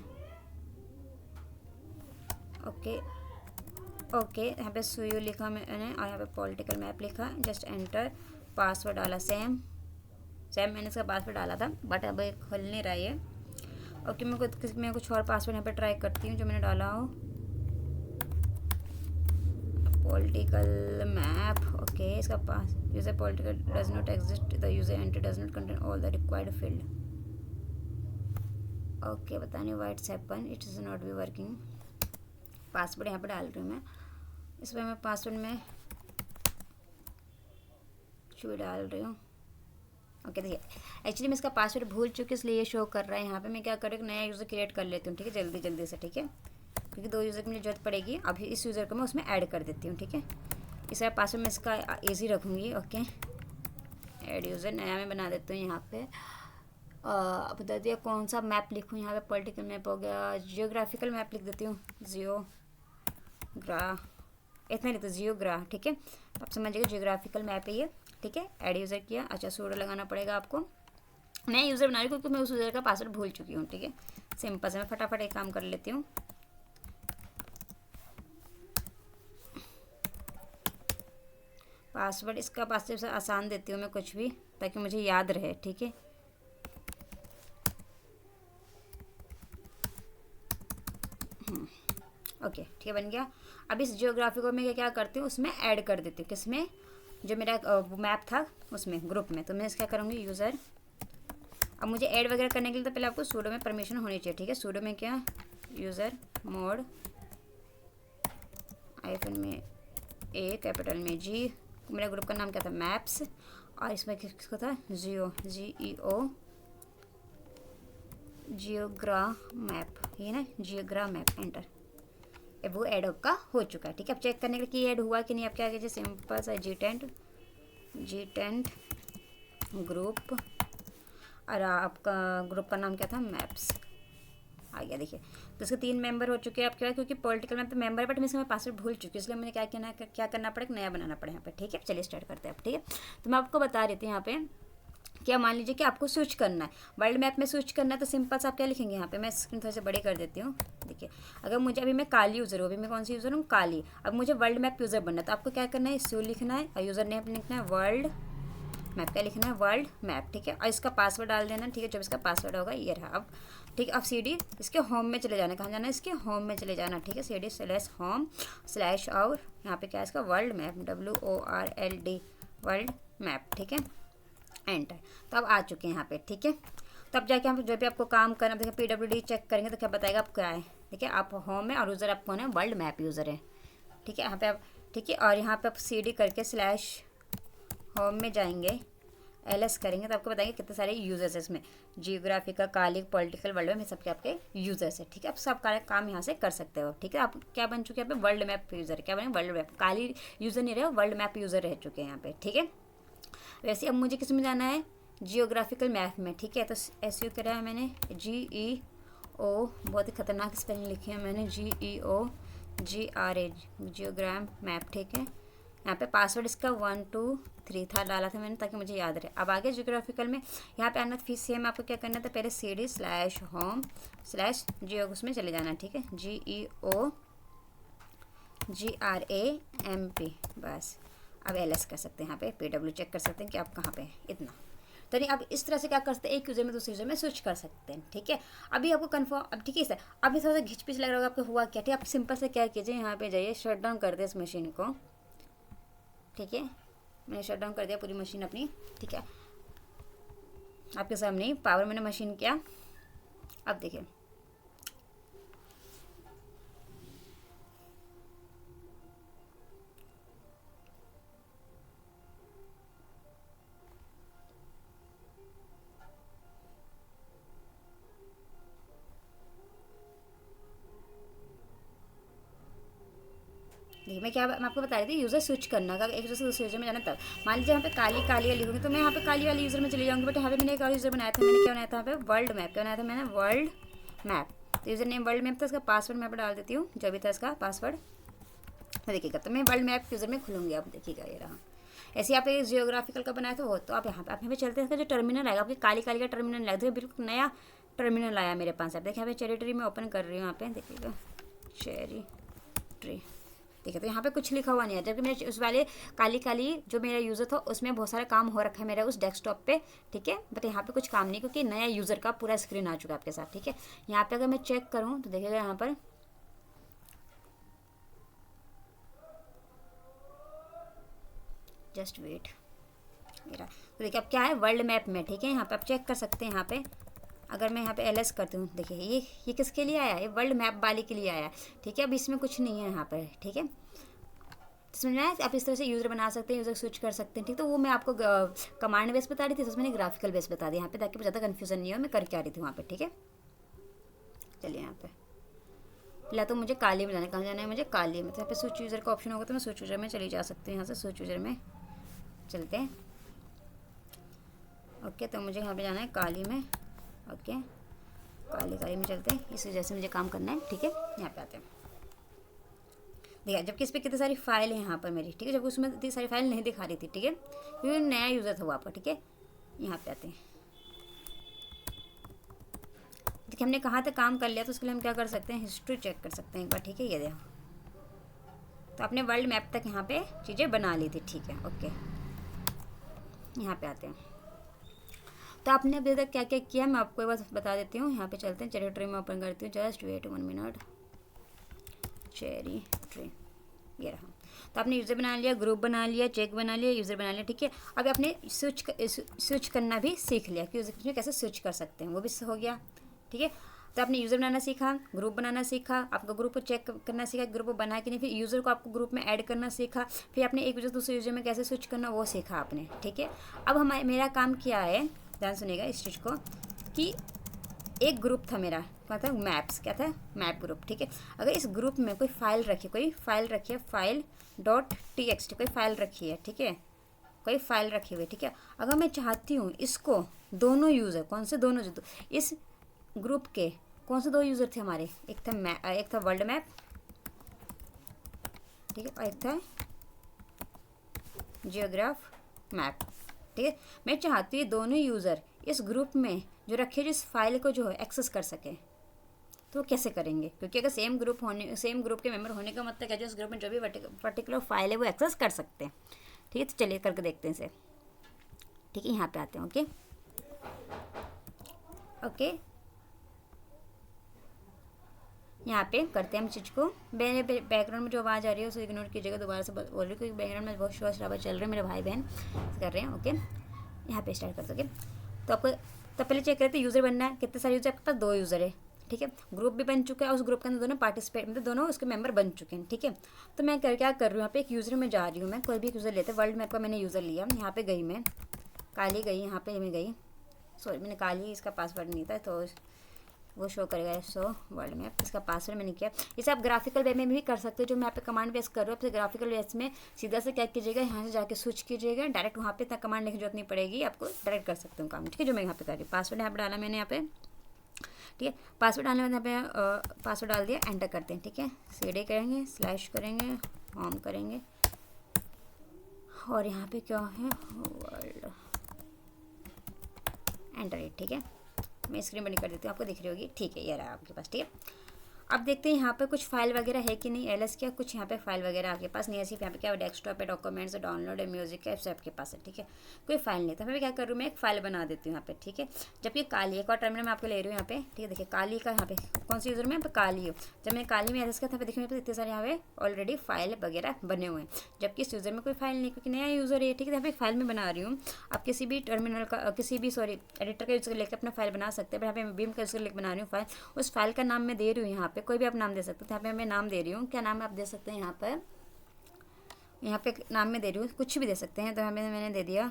ओके ओके, यहाँ पे सुयू लिखा मैंने और यहाँ पे पॉलिटिकल मैप लिखा, जस्ट एंटर। पासवर्ड डाला सेम मैंने इसका पासवर्ड डाला था, बट अब खुल नहीं रहा है। ओके मैं कुछ और पासवर्ड यहाँ पे ट्राई करती हूँ जो मैंने डाला हो। पॉलिटिकल मैप, ओके इसका पास user political does not exist, the user entry does not contain all the required field. Okay पता नहीं what's happen, it is not be working. Password यहाँ पे डाल रही हूँ मैं, इस पर मैं पासवर्ड में शू डाल रही हूँ। ओके देखिए एक्चुअली मैं इसका पासवर्ड भूल चुकी इसलिए ये शो कर रहा है यहाँ पे। मैं क्या करूँ, एक नया यूज़र क्रिएट कर लेती हूँ, ठीक है, जल्दी से, ठीक है, क्योंकि दो यूज़र की मुझे जरूरत पड़ेगी। अभी इस यूज़र को मैं उसमें ऐड कर देती हूँ, ठीक है। इस पासवर्ड मैं इसका ईजी रखूँगी, ओके। ऐड यूज़र नया मैं बना देती हूँ यहाँ पे। बता दिया कौन सा मैप लिखूँ, यहाँ पे पॉलिटिकल मैप हो गया, जियोग्राफिकल मैप लिख देती हूँ, जियोग्रा, इतना लिखते जियोग्रा, ठीक है। आप समझिएगा जियोग्राफिकल मैप है ये, ठीक है। ऐड यूज़र किया, अच्छा सूडो लगाना पड़ेगा आपको। नया यूज़र बना रही हूँ क्योंकि मैं उस यूज़र का पासवर्ड भूल चुकी हूँ, ठीक है। सिंपल से मैं फटाफट एक काम कर लेती हूँ। पासवर्ड इसका पासवर्ड से आसान देती हूँ मैं कुछ भी, ताकि मुझे याद रहे, ठीक है। ओके ठीक है, बन गया। अब इस जियोग्राफी को मैं क्या करती हूँ, उसमें ऐड कर देती हूँ, किसमें, जो मेरा मैप था उसमें, ग्रुप में। तो मैं इसका करूँगी यूज़र। अब मुझे ऐड वगैरह करने के लिए तो पहले आपको सूडो में परमिशन होनी चाहिए, ठीक है। सूडो में क्या, यूज़र मोड हाइफन में ए, कैपिटल में जी। मेरा ग्रुप का नाम क्या था, मैप्स, और इसमें किसको था, जियो, GEO, जियोग्रा मैप, ये ना जियोग्रा मैप, एंटर। वो ऐड आपका हो चुका है, ठीक है। अब चेक करने के लिए कि ऐड हुआ कि नहीं, आप क्या कीजिए, सिंपल सा G10 ग्रुप, और आपका ग्रुप का नाम क्या था, मैप्स, आ गया। देखिए तो इसके 3 मेंबर हो चुके हैं आपके पास, क्योंकि पॉलिटिकल मैप पे मेंबर है, बट मैं इसमें पासवर्ड भूल चुकी हूँ, इसलिए मैंने क्या करना पड़ेगा, नया बनाना पड़ेगा यहाँ पे, ठीक है। चलिए स्टार्ट करते हैं अब, ठीक है। तो मैं आपको बता रही थी यहाँ पे, क्या मान लीजिए कि आपको स्विच करना है, वर्ल्ड मैप में स्विच करना है, तो सिंपल से आप क्या लिखेंगे यहाँ पे, मैं स्क्रीन थोड़ी से बड़ी कर देती हूँ। देखिए अगर मुझे, अभी मैं काली यूज़र हूँ, अभी मैं कौन सी यूज़र हूँ, काली। अब मुझे वर्ल्ड मैप यूज़र बनना है, तो आपको क्या करना है, SU लिखना है, और यूज़र नेम लिखना है वर्ल्ड मैप, क्या लिखना है, वर्ल्ड मैप, ठीक है। और इसका पासवर्ड डाल देना, ठीक है, जब इसका पासवर्ड होगा ये रहा। अब ठीक है, अब CD इसके होम में चले जाना, कहाँ जाना है, इसके होम में चले जाना, ठीक है। CD/home/ और यहाँ पे क्या है इसका, world map, WORLD, world map, ठीक है, एंटर। तो अब आ चुके हैं यहाँ पे, ठीक है। तब जाके हम जो भी आपको काम करना, देखिए PWD चेक करेंगे तो क्या बताएगा आप क्या है, ठीक है। आप होम है और यूज़र आप कौन है, वर्ल्ड मैप यूज़र है, ठीक है। यहाँ पे आप, ठीक है, और यहाँ पे आप CD करके /home में जाएंगे, LS करेंगे तो आपको बताएंगे कितने सारे यूज़र्स है इसमें, जियोग्राफिकल, काली, पॉलिटिकल, वर्ल्ड मैप, सबके आपके यूज़र्स है, ठीक है। आप सब काम यहाँ से कर सकते हो, ठीक है। आप क्या बन चुके हैं यहाँ पे, वर्ल्ड मैप यूज़र, क्या बने, वर्ल्ड मैप, काली यूज़र नहीं रहे, वर्ल्ड मैप यूज़र रह चुके हैं यहाँ पे, ठीक है। वैसे अब मुझे किस में जाना है, जियोग्राफिकल मैप में, ठीक है। तो SU करा है मैंने, GEO, बहुत ही खतरनाक स्पेलिंग लिखी है मैंने, GEOGRA, जियोग्राम मैप, ठीक है। यहाँ पे पासवर्ड इसका 1 2 3 था, डाला था मैंने ताकि मुझे याद रहे। अब आगे जियोग्राफिकल में यहाँ पे आना, फिर सेम आपको क्या करना था, पहले CD/home/जियो उसमें चले जाना, ठीक है, GEOGRAMP, बस। अब LS कर सकते हैं, यहाँ पे PW चेक कर सकते हैं कि आप कहाँ पे हैं, इतना। तो नहीं, अब इस तरह से क्या कर सकते हैं, एक यूज़र में दूसरे यूज़र में स्विच कर सकते हैं, ठीक है। अभी आपको कन्फर्म, अब ठीक है सर, अभी थोड़ा सा घिच पिच लग रहा होगा आपको, हुआ क्या, ठीक है। आप सिंपल से क्या कीजिए, यहाँ पे जाइए, शट डाउन कर दे इस मशीन को, ठीक है। मैंने शट डाउन कर दिया पूरी मशीन अपनी, ठीक है, आपके सामने ही पावर मैंने मशीन किया। अब देखिए देखिए मैं आपको बता रही थी, यूज़र स्विच करना का, एक यूज़र से दूसरे यूज़र में जाना। तब मान लीजिए यहाँ पे काली काली लिखूंगी, तो मैं यहाँ पे काली वाली यूज़र में चली जाऊँगी, बट यहाँ पे मैंने एक और यूज़र बनाया था, मैंने क्या बनाया था यहाँ पे, वर्ल्ड मैप, क्या बनाया था मैंने, वर्ल्ड मैप। तो यूज़र नेम वर्ल्ड मैप था, इसका पासवर्ड मैं डाल देती हूँ, जो भी था इसका पासवर्ड, तो देखिएगा, तो मैं वर्ल्ड मैप यूज़र में खुलूँगी, आप देखिएगा ये रहा। ऐसे आप एक जियोग्राफिकल का बनाया था वो, तो आप यहाँ पे चलते हैं, इसका जो टर्मिनल आएगा, आपकी काली काली का टर्मिनल आएगा, देखिए बिल्कुल नया टर्मिनल आया मेरे पास। आप देखिए यहाँ पे चेरी ट्री में ओपन कर रही हूँ, यहाँ पे देखिएगा, चेरी ट्री, ठीक है। तो यहाँ पे कुछ लिखा हुआ नहीं है, जबकि मेरे उस वाले काली काली जो मेरा यूज़र था उसमें बहुत सारा काम हो रखा है मेरा उस डेस्कटॉप पे, ठीक है। बट यहाँ पे कुछ काम नहीं, क्योंकि नया यूज़र का पूरा स्क्रीन आ चुका है आपके साथ, ठीक है। यहाँ पे अगर मैं चेक करूँ तो देखिएगा यहाँ पर, जस्ट वेट मेरा, तो देखिए अब क्या है, वर्ल्ड मैप में, ठीक है। यहाँ पे आप चेक कर सकते हैं, यहाँ पे अगर मैं यहाँ पे LS करती हूँ, देखिए ये किसके लिए आया, ये वर्ल्ड मैप वाले के लिए आया, ठीक है। अब इसमें कुछ नहीं है यहाँ पर, ठीक है। समझ में आया, आप इस तरह से यूज़र बना सकते हैं, यूज़र स्विच कर सकते हैं, ठीक। तो वो मैं आपको कमांड बेस बता रही थी, तो उसमें ग्राफिकल बेस बता दिया यहाँ पे, ताकि ज़्यादा कन्फ्यूजन नहीं हो मैं कर क्या रही थी वहाँ पे, ठीक है। चलिए यहाँ पे पहले तो मुझे काली में जाना है, कहाँ जाना है मुझे, काली में। तो यहाँ पे स्विच यूज़र का ऑप्शन होगा, तो मैं स्विच यूज़र में चली जा सकती हूँ, यहाँ से स्विच यूज़र में चलते हैं, ओके। तो मुझे यहाँ पे जाना है काली में, ओके, काली में चलते हैं, इस वजह से मुझे काम करना है, ठीक है। यहाँ पे आते हैं, देखिए जबकि इस पर कितनी सारी फाइल है यहाँ पर मेरी, ठीक है, जबकि उसमें इतनी सारी फाइल नहीं दिखा रही थी, ठीक है, क्योंकि नया यूज़र था वो आपका, ठीक है। यहाँ पे आते हैं, देखिए हमने कहाँ तक काम कर लिया, तो उसके लिए हम क्या कर सकते हैं, हिस्ट्री चेक कर सकते हैं एक बार, ठीक है। ये देखो, तो आपने वर्ल्ड मैप तक यहाँ पे चीज़ें बना ली थी, ठीक है, ओके। यहाँ पे आते हैं, तो आपने अभी तक क्या क्या किया मैं आपको एक बार बता देती हूँ। यहाँ पे चलते हैं, चेरी ट्री में ओपन करती हूँ, just wait 1 minute, cherry tree, ये रहा। तो आपने यूज़र बना लिया, ग्रुप बना लिया, चेक बना लिया, यूज़र बना लिया, ठीक है। अब आपने स्विच करना भी सीख लिया कि यूज़र कैसे स्विच कर सकते हैं, वो भी हो गया, ठीक है। तो आपने यूज़र बनाना सीखा, ग्रुप बनाना सीखा, आपका ग्रुप को चेक करना सीखा, ग्रुप को बनाया कि नहीं, फिर यूज़र को आपको ग्रुप में ऐड करना सीखा, फिर आपने एक यूज़र दूसरे यूज़र में कैसे स्विच करना वो सीखा आपने, ठीक है। अब मेरा काम क्या है, ध्यान सुनिएगा इस चीज़ को, कि एक ग्रुप था मेरा, क्या था, मैप्स, क्या था, मैप ग्रुप, ठीक है। अगर इस ग्रुप में कोई फाइल रखी है, फाइल डॉट txt, कोई फाइल रखी है, ठीक है, कोई फाइल रखी हुई है, ठीक है। अगर मैं चाहती हूँ इसको दोनों यूज़र, कौन से दोनों यूज़र, इस ग्रुप के कौन से दो यूज़र थे हमारे, एक था वर्ल्ड मैप, ठीक है, और एक था जियोग्राफ मैप, ठीक है। मैं चाहती हूँ दोनों यूज़र इस ग्रुप में जो रखे, जिस फाइल को जो है एक्सेस कर सके, तो कैसे करेंगे, क्योंकि अगर सेम ग्रुप के मेंबर होने का मतलब क्या है, उस ग्रुप में जो भी पर्टिकुलर फाइल है वो एक्सेस कर सकते हैं, ठीक है। तो चलिए करके देखते हैं इसे, ठीक है। यहाँ पे आते हैं, ओके ओके, यहाँ पे करते हैं हम चीज़ को। मेरे बैकग्राउंड में जो आवाज़ आ रही है उसे इग्नोर कीजिएगा, दोबारा से बोल रही हूँ क्योंकि बैकग्राउंड में बहुत शोर शराबा चल रहा है, मेरे भाई बहन कर रहे हैं, ओके। यहाँ पे स्टार्ट कर सके तो आपको, तो पहले चेक करते हैं यूज़र बनना है, कितने सारे यूज़र, आपके पास 2 यूज़र है, ठीक है। ग्रुप भी बन चुका है, उस ग्रुप के अंदर दोनों पार्टिसिपेट, मतलब दोनों उसके मेंबर बन चुके हैं, ठीक है। तो मैं क्या कर रही हूँ, यहाँ पे एक यूज़र में जा रही हूँ, मैं कोई भी यूज़र लेते, वर्ल्ड मैप का मैंने यूज़र लिया, यहाँ पे गई मैं, काली गई, यहाँ पे मैं गई, सॉरी मैंने काली, इसका पासवर्ड नहीं था तो वो शो करेगा, सो वर्ल्ड मैप, इसका पासवर्ड मैंने किया। इसे आप ग्राफिकल वे में भी कर सकते हो, जो मैं यहाँ पे कमांड बेस कर रहा हूँ, फिर ग्राफिकल बेस में सीधा से क्या कीजिएगा, यहाँ से जाके स्विच कीजिएगा, डायरेक्ट वहाँ पे इतना कमांड लिखने की जरूरत नहीं पड़ेगी, आपको डायरेक्ट कर सकते हो काम, ठीक है। जो मैं यहाँ पे कर रही हूँ, पासवर्ड यहाँ पर डाला मैंने यहाँ पे, ठीक है। पासवर्ड डालने में यहाँ पे पासवर्ड डाल दिया, एंटर करते हैं, ठीक है। CD करेंगे, स्लैश करेंगे, होम करेंगे, और यहाँ पे क्या है, वर्ल्ड, एंटर, ठीक है। मैं स्क्रीन बंद कर देती हूँ, आपको दिख रही होगी, ठीक है, ये रहा आपके पास, ठीक है। अब देखते हैं यहाँ पे कुछ फाइल वगैरह है कि नहीं, एलएस क्या कुछ यहाँ पे फाइल वगैरह आपके पास नहीं है, सिर्फ यहाँ पे क्या डेस्कटॉप है, डॉक्यूमेंट्स है, डाउनलोड है, म्यूजिक है, सब आपके पास है, ठीक है। कोई फाइल नहीं था, मैं क्या कर रही हूँ, मैं एक फाइल बना देती हूँ यहाँ पे, ठीक है। जबकि काली, एक और टर्मिनल मैं आपको ले रही हूँ यहाँ पे, ठीक है। देखिए काली का यहाँ पे कौन सी यूज़र में, यहाँ पे काली हो, जब मैं काली में एलएस का था, देखिए मेरे पास इतने सारे यहाँ पे ऑलरेडी फाइल वगैरह बने हुए हैं, जबकि इस यूज़र में कोई फाइल नहीं, क्योंकि नया यूज़र है, ठीक है। यहाँ पे एक फाइल में बना रही हूँ, आप किसी भी टर्मिनल का, किसी भी एडिटर का यूज़र लेकर अपना फाइल बना सकते हैं, पर यहाँ पे मैं बीम का यूज़र लेकर बना रही हूँ फाइल, उस फाइल का नाम मैं दे रही हूँ यहाँ पे, कोई भी आप नाम दे सकते, तो यहाँ पे मैं नाम दे रही हूँ, क्या नाम आप दे सकते हैं, यहाँ पे नाम में दे रही हूँ, कुछ भी दे सकते हैं, तो यहाँ पे मैंने दे दिया,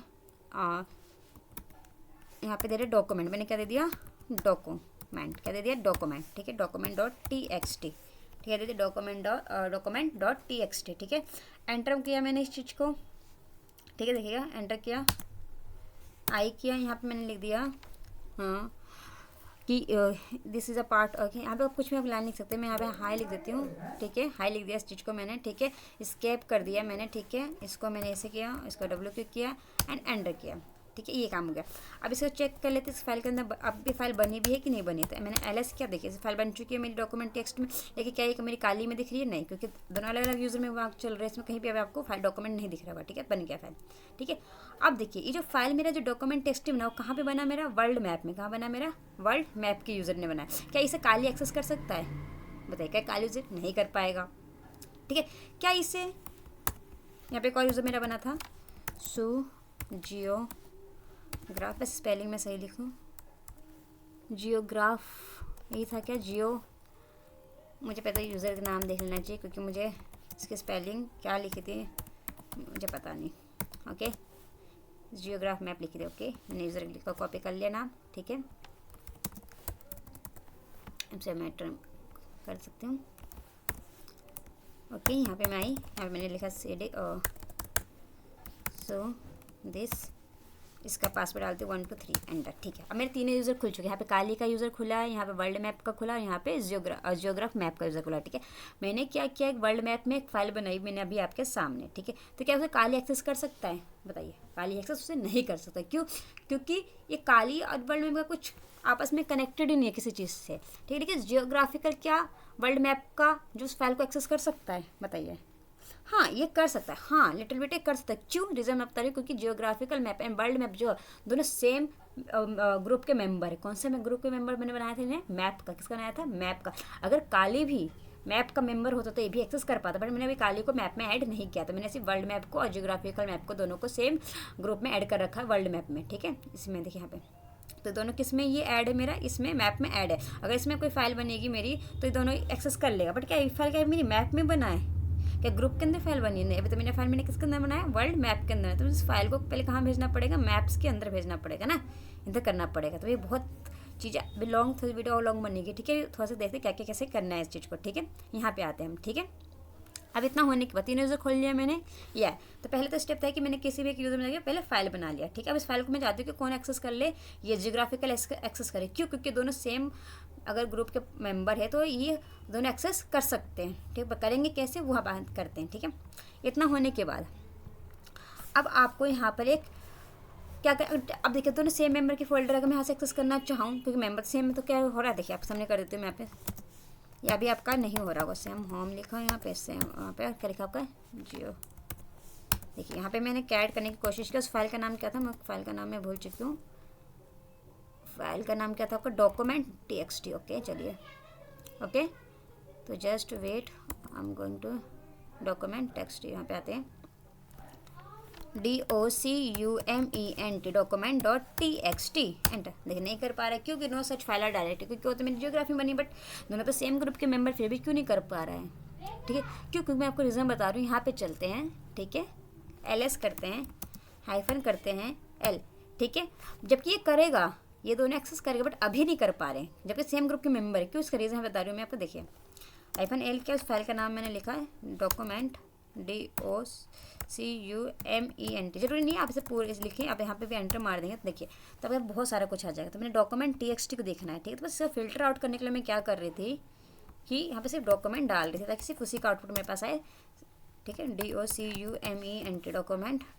यहाँ पे दे रहे डॉक्यूमेंट, मैंने क्या दे दिया, डॉक्यूमेंट, क्या दे दिया, डॉक्यूमेंट, ठीक है। डॉक्यूमेंट डॉट txt, ठीक है, दे दिया डॉक्यूमेंट डॉट txt, ठीक है। एंटर किया मैंने इस चीज़ को, ठीक है, देखिएगा एंटर किया, आई किया, यहाँ पे मैंने लिख दिया, हाँ, कि this is a part, okay. यहाँ पे आप कुछ भी आप लाइन लिख सकते हैं, मैं यहाँ पे हाई लिख देती हूँ, ठीक है। हाई लिख दिया इस चीज़ को मैंने, ठीक है। स्केप कर दिया मैंने, ठीक है। इसको मैंने ऐसे किया, इसको डब्ल्यू क्लिक किया एंड एंटर किया, ठीक है। ये काम हो गया। अब इसको चेक कर लेते हैं इस फाइल के अंदर अब भी फाइल बनी भी है कि नहीं बनी, तो मैंने एलएस क्या, देखिए फाइल बन चुकी है मेरी डॉक्यूमेंट टेक्स्ट में, लेकिन क्या ये मेरी काली में दिख रही है, नहीं, क्योंकि दोनों अलग अलग यूज़र में वहाँ चल रहे हैं, इसमें कहीं भी आपको फाइल डॉक्यूमेंट नहीं दिख रहा हुआ, ठीक है। बन गया फाइल, ठीक है। अब देखिए ये जो फाइल मेरा जो डॉक्यूमेंट टेक्स्ट बना वो कहाँ पे बना, मेरा वर्ल्ड मैप में, कहाँ बना, मेरा वर्ल्ड मैप के यूज़र ने बनाया। क्या इसे काली एक्सेस कर सकता है, बताइए, क्या काली यूज़र नहीं कर पाएगा, ठीक है। क्या इसे, यहाँ पे एक और यूज़र मेरा बना था, जियोग्राफ, बस स्पेलिंग में सही लिखूँ, जियोग्राफ, यही था क्या, मुझे पता है, यूज़र का नाम देख लेना चाहिए, क्योंकि मुझे इसकी स्पेलिंग क्या लिखी थी मुझे पता नहीं, ओके। जियोग्राफ मैप लिखी थी, ओके। मैंने यूज़र का कॉपी कर लिया नाम, ठीक है। अब मैं टर्म कर सकती हूँ, ओके। यहाँ पे मैं आई, यहाँ पे मैंने लिखा CD, सो दिस, इसका पासवर्ड डालते 1 2 3 एंटर, ठीक है। अब मेरे तीनों यूज़र खुल चुके हैं, यहाँ पे काली का यूज़र खुला है, यहाँ पे वर्ल्ड मैप का खुला है, यहाँ पे जियोग्राफ मैप का यूज़र खुला है, ठीक है। मैंने क्या किया, एक वर्ल्ड मैप में एक फाइल बनाई मैंने अभी आपके सामने, ठीक है। तो क्या उसे काली एक्सेस कर सकता है, बताइए, काली एक्सेस उसे नहीं कर सकता, क्यों, क्योंकि ये काली और वर्ल्ड मैप का कुछ आपस में कनेक्टेड ही नहीं है किसी चीज़ से, ठीक है। देखिए जियोग्राफिकल क्या वर्ल्ड मैप का जो उस फाइल को एक्सेस कर सकता है, बताइए, हाँ ये कर सकता है, हाँ लिटिल बिट कर सकता है, क्यों, रीज़न मैं बता रही हूँ, क्योंकि geographical map and world map जो दोनों सेम ग्रुप के मेंबर है। कौन से ग्रुप के मेंबर मैंने बनाए थे इन्हें, मैप का, किसका बनाया था, मैप का। अगर काली भी मैप का मेंबर होता तो ये भी एक्सेस कर पाता, बट मैंने अभी काली को मैप में ऐड नहीं किया, तो मैंने सिर्फ वर्ल्ड मैप को और जियोग्राफिकल मैप को दोनों को सेम ग्रुप में ऐड कर रखा है वर्ल्ड मैप में, ठीक है। इसमें देखिए यहाँ पे तो दोनों किस में ये ऐड है मेरा, इसमें मैप में ऐड है। अगर इसमें कोई फाइल बनेगी मेरी तो ये दोनों एक्सेस कर लेगा। बट क्या ये फाइल क्या मेरी मैप में बना है, क्या ग्रुप के अंदर फाइल बनी है? नहीं, अभी तो मेरा फाइल मैंने किसके अंदर बनाया, वर्ल्ड मैप के अंदर। तो इस फाइल को पहले कहाँ भेजना पड़ेगा, मैप्स के अंदर भेजना पड़ेगा ना, इधर करना पड़ेगा। तो ये बहुत चीज़ें अभी लॉन्ग थोड़ी वीडियो और लॉन्ग बनेगी, ठीक है। थोड़ा सा देखते क्या क्या कैसे करना है इस चीज़ को, ठीक है। यहाँ पे आते हैं हम, ठीक है। अब इतना होने के बाद 3 यूज़र खोल लिया मैंने, या तो पहले तो स्टेप था कि मैंने किसी भी एक यूज़र में पहले फाइल बना लिया, ठीक है। अब इस फाइल को मैं चाहती हूँ कि कौन एक्सेस कर ले, ये जियोग्राफिकल एक्सेस करे। क्यों? क्योंकि दोनों सेम अगर ग्रुप के मेंबर है तो ये दोनों एक्सेस कर सकते हैं, ठीक है। करेंगे कैसे, वो बात करते हैं, ठीक है। इतना होने के बाद अब आपको यहाँ पर एक क्या कर, अब देखिए दोनों सेम मेंबर के फोल्डर अगर मैं यहाँ से एक्सेस करना चाहूँ, क्योंकि मेंबर सेम है तो क्या हो रहा है, देखिए आप सामने कर देती हूँ मैं यहाँ पे, या भी आपका नहीं हो रहा होगा। सेम होम लिखा है यहाँ पे, सेम वहाँ पे क्या लिखा आपका, जियो। देखिए यहाँ पे मैंने कैड करने की कोशिश की, उस फाइल का नाम क्या था, मैं फाइल का नाम मैं भूल चुकी हूँ। फाइल का नाम क्या था आपका, document.txt। ओके चलिए, ओके तो just wait, I am going to document.txt। यहाँ पे आते हैं, DOCUMENT document.txt, एंटर। देखिए नहीं कर पा रहा है, क्योंकि no such file are direct, क्योंकि वो तो मेरी जियोग्राफी बनी, बट दोनों तो सेम ग्रुप के मेंबर, फिर भी क्यों नहीं कर पा रहा है, ठीक है। क्यों? क्योंकि मैं आपको रीज़न बता रही हूँ। यहाँ पे चलते हैं, ठीक है, LS करते हैं, हाइफन करते हैं L, ठीक है। जबकि ये करेगा, ये दोनों एक्सेस करेगा, बट अभी नहीं कर पा रहे, जबकि सेम ग्रुप के मेंबर है। क्यों? इसका रीज़न बता रही हूँ मैं आपको। देखिए हाइफन L क्या, उस फाइल का नाम मैंने लिखा है डॉक्यूमेंट, DOCUMENT। जरूरी नहीं है आप इसे पूरे लिखें, आप यहाँ पे भी एंटर मार देंगे तो देखिए तब आप बहुत सारा कुछ आ जाएगा। तो मैंने document.txt को देखना है, ठीक है। तो बस इसे फिल्टर आउट करने के लिए मैं क्या कर रही थी कि यहाँ पे सिर्फ डॉक्यूमेंट डाल रही थी, ताकि सिर्फ उसी का आउटपुट मेरे पास आए, ठीक है। DOCUMENT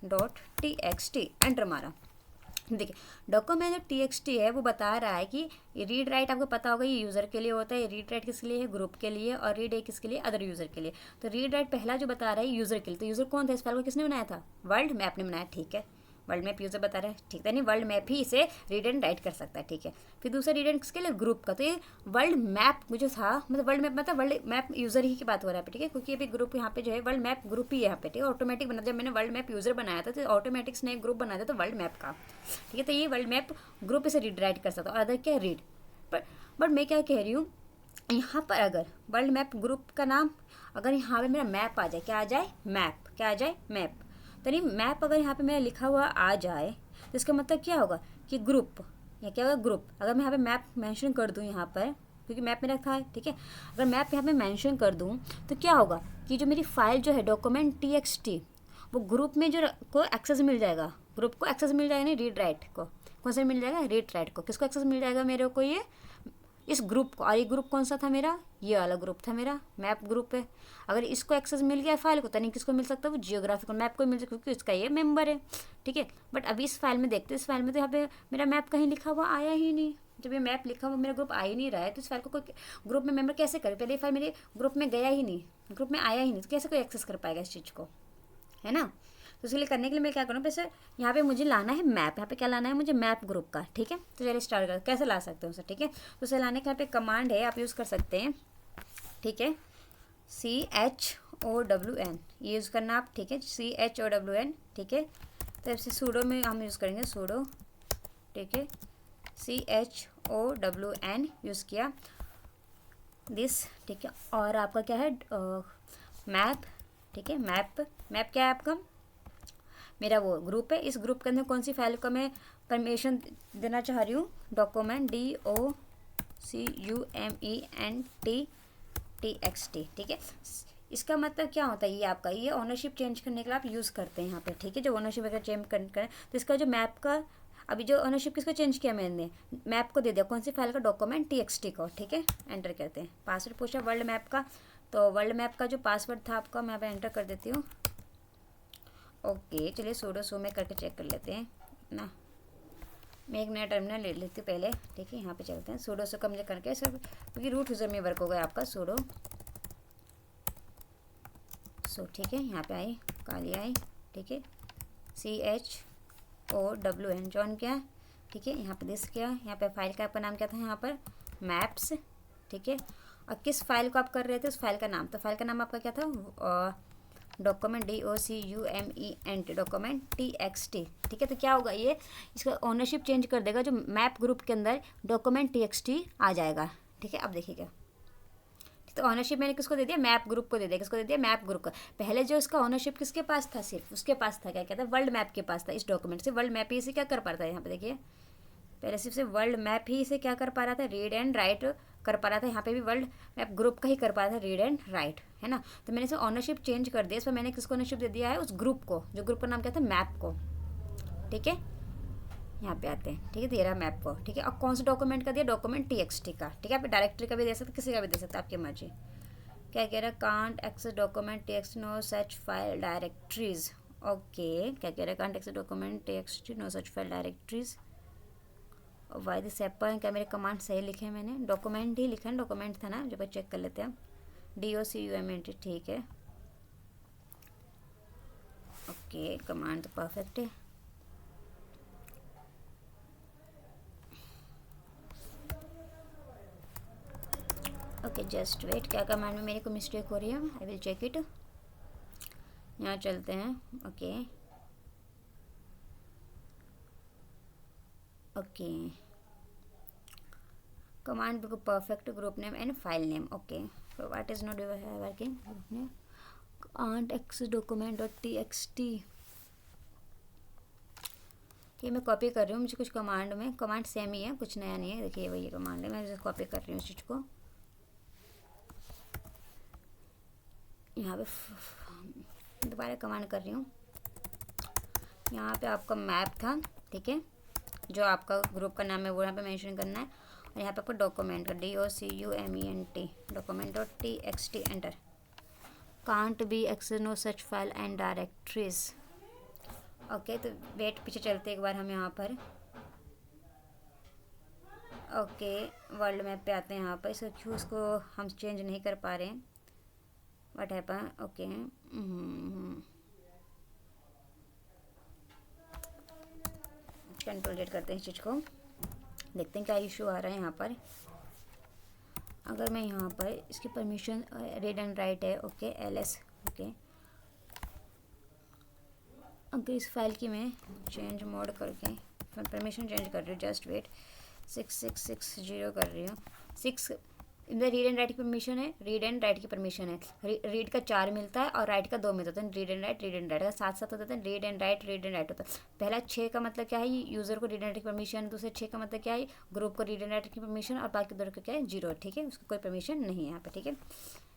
document.txt, एंटर मारा। देखिए document.txt है, वो बता रहा है कि रीड राइट आपको पता होगा, ये यूज़र के लिए होता है। रीड राइट किसके लिए है, ग्रुप के लिए, और रीड है किसके लिए, अदर यूज़र के लिए। तो रीड राइट पहला जो बता रहा है यूज़र के लिए, तो यूज़र कौन था, इस फाइल को किसने बनाया था, वर्ल्ड मैप ने बनाया, ठीक है। वर्ल्ड मैप यूज़र बता रहा है, ठीक है, नहीं वर्ल्ड मैप ही इसे रीड एंड राइट कर सकता है, ठीक है। फिर दूसरा रीड एंड किसके लिए, ग्रुप का। तो ये वर्ल्ड मैप जो था, मतलब वर्ल्ड मैप मतलब वर्ल्ड मैप यूज़र ही की बात हो रहा है, ठीक है। क्योंकि अभी ग्रुप यहाँ पे जो है वर्ल्ड मैप ग्रुप ही है यहाँ पे, ठीक है। ऑटोमेटिक बना, जब मैंने वर्ल्ड मैप यूज़र बनाया था तो ऑटोमेटिक्स ने ग्रुप बनाया था तो वर्ल्ड मैप का, ठीक है। तो ये वर्ल्ड मैप ग्रुप इसे रीड राइट कर सकता है, और अदर क्या रीड। बट मैं क्या कह रही हूँ, यहाँ पर अगर वर्ल्ड मैप ग्रुप का नाम, अगर यहाँ पे मेरा मैप आ जाए, क्या आ जाए, मैप, क्या आ जाए, मैप। तो नहीं मैप अगर यहाँ पे मेरा लिखा हुआ आ जाए तो इसका मतलब क्या होगा कि ग्रुप, या क्या होगा, ग्रुप। अगर मैं यहाँ पे मैप मेंशन कर दूँ यहाँ पर, क्योंकि मैप में रखा है, ठीक है। अगर मैप यहाँ पे मेंशन कर दूँ तो क्या होगा कि जो मेरी फाइल जो है document.txt, वो ग्रुप में जो को एक्सेस मिल जाएगा, ग्रुप को एक्सेस मिल जाएगा, नहीं रीड राइट को, कौन सा मिल जाएगा, रीड राइट को। किसको एक्सेस मिल जाएगा मेरे को, ये इस ग्रुप को। और ये ग्रुप कौन सा था मेरा, ये वाला ग्रुप था मेरा, मैप ग्रुप है। अगर इसको एक्सेस मिल गया फाइल को, तो नहीं किसको मिल सकता है, वो जियोग्राफिकल मैप को मिल सकता है, क्योंकि इसका ये मेंबर है, ठीक है। बट अभी इस फाइल में देखते हैं, इस फाइल में तो यहाँ पे मेरा मैप कहीं लिखा हुआ आया ही नहीं। जब ये मैप लिखा हुआ मेरा ग्रुप आ ही नहीं रहा है, तो इस फाइल को कोई ग्रुप में मेंबर कैसे करे, पहले ये फाइल मेरे ग्रुप में गया ही नहीं, ग्रुप में आया ही नहीं, तो कैसे कोई एक्सेस कर पाएगा इस चीज़ को, है ना। तो इसके लिए करने के लिए मैं क्या करूँ, वैसे यहाँ पे मुझे लाना है मैप, यहाँ पे क्या लाना है मुझे, मैप ग्रुप का, ठीक है। तो चलिए स्टार्ट कर, कैसे ला सकते हो उसे, ठीक है। तो उसे लाने का यहाँ पे कमांड है, आप यूज़ कर सकते हैं, ठीक है। CHOWN ये यूज़ करना आप, ठीक है, CHOWN, ठीक है। तो इससे सूडो में हम यूज़ करेंगे, सूडो, ठीक है, CHOWN यूज़ किया दिस, ठीक है। और आपका क्या है, मैप, ठीक है। मैप क्या है आपका, मेरा वो ग्रुप है। इस ग्रुप के अंदर कौन सी फाइल को मैं परमिशन देना चाह रही हूँ, document.txt, ठीक है। इसका मतलब क्या होता है, ये आपका ये ओनरशिप चेंज करने के लिए आप यूज़ करते हैं यहाँ पे, ठीक है। जो ओनरशिप अगर चेंज करें तो इसका जो मैप का, अभी जो ओनरशिप किसको चेंज किया मैंने, मैप को दे दिया, कौन सी फाइल का, document.txt को, ठीक है। एंटर करते हैं, पासवर्ड पूछा वर्ल्ड मैप का, तो वर्ल्ड मैप का जो पासवर्ड था आपका, मैं यहाँ पे एंटर कर देती हूँ। ओके चलिए सूडो शो में करके चेक कर लेते हैं ना, मैं एक नया टर्मिनल ले लेती हूँ पहले, ठीक है। यहाँ पे चलते हैं, सूडो शो कम करके सब, क्योंकि रूट यूज़र में वर्क होगा आपका सूडो सो, ठीक है। यहाँ पे आई, काली आई, ठीक है, CHOWN जॉइन किया, ठीक है। यहाँ पे दिस किया, यहाँ पे फाइल का आपका नाम क्या था, यहाँ पर मैप्स, ठीक है। और किस फाइल को आप कर रहे थे, उस फाइल का नाम, तो फाइल का नाम आपका क्या था, डॉक्यूमेंट DOCUMENT डॉक्यूमेंट TXT, ठीक है। तो क्या होगा ये, इसका ओनरशिप चेंज कर देगा, जो मैप ग्रुप के अंदर डॉक्यूमेंट TXT आ जाएगा, ठीक है। अब देखिएगा, तो ऑनरशिप मैंने किसको दे दिया, मैप ग्रुप को दे दिया। किसको दे दिया, मैप ग्रुप का। पहले जो इसका ऑनरशिप किसके पास था, सिर्फ उसके पास था, क्या कहता है, वर्ल्ड मैप के पास था। इस डॉक्यूमेंट से वर्ल्ड मैप ही इसे क्या कर पा रहा था, यहाँ पे देखिए, पहले सिर्फ से वर्ल्ड मैप ही इसे क्या कर पा रहा था, रीड एंड राइट कर पा रहा था। यहाँ पे भी वर्ल्ड मैप ग्रुप का ही कर पा रहा था, रीड एंड राइट, है ना। तो मैंने इसे ऑनरशिप चेंज कर दिया, इस पर मैंने किसको ऑनरशिप दे दिया है, उस ग्रुप को, जो ग्रुप का नाम क्या था, मैप को, ठीक है। यहाँ पे आते हैं, ठीक है, दे रहा मैप को, ठीक है। अब कौन सा डॉक्यूमेंट का दिया, डॉक्यूमेंट TXT का, ठीक है। आप डायरेक्टरी का भी दे सकते, किसी का भी दे सकते, आपकी मर्जी। क्या कह रहा है, can't access document TXT no such file directories, okay. क्या कह रहा है, can't access document TXT no such file directories, why this apple, क्या मेरे कमांड सही लिखे हैं मैंने, डॉक्यूमेंट ही लिखा है, डॉक्यूमेंट था ना, जब चेक कर लेते हैं। DOCUMENT, ठीक है, ओके। कमांड तो परफेक्ट है। ओके जस्ट वेट, क्या कमांड में मेरे को मिस्टेक हो रही है, आई विल चेक इट। यहाँ चलते हैं, ओके ओके। कमांड बिल्कुल perfect, group name and file name, okay. What is not working, group name can't access document .txt, ठीक, मैं कॉपी कर रही हूँ। मुझे कुछ कमांड में, कमांड सेम ही है, कुछ नया नहीं है, देखिए वही कमांड है, मैं कॉपी कर रही हूँ इस चीज़ को। यहाँ पे दोबारा कमांड कर रही हूँ। यहाँ पे आपका मैप था, ठीक है, जो आपका ग्रुप का नाम है वो यहाँ पे मेंशन करना है। और यहाँ पे आपको डॉक्यूमेंट का DOCUMENT document .txt enter. Can't be access no such file and directories, okay. तो वेट, पीछे चलते एक बार हम यहाँ पर, ओके। वर्ल्ड मैप पे आते हैं, यहाँ पर इसको क्यों, उसको हम चेंज नहीं कर पा रहे हैं, व्हाट हैपन, ओके। कंट्रोल करते हैं इस चीज़ को, देखते हैं क्या इशू आ रहा है यहाँ पर। अगर मैं यहाँ पर इसकी परमिशन रीड एंड राइट है, ओके, LS, ओके। अगर इस फाइल की मैं चेंज मोड करके परमिशन चेंज कर रही हूँ, जस्ट वेट, 6660 कर रही हूँ, 6 इधर रीड एंड राइट की परमिशन है, रीड एंड राइट की परमिशन है। रीड का 4 मिलता है और राइट का 2 मिलता है, रीड एंड राइट का साथ साथ होता है, रीड एंड राइट होता है। पहला 6 का मतलब क्या है, यूज़र को रीड एंड राइट की परमिशन, दूसरे 6 का मतलब क्या है, ग्रुप को रीड एंड राइट की परमिशन, और बाकी दोनों का क्या है, 0, ठीक है, उसको कोई परमिशन नहीं है यहाँ पे, ठीक है।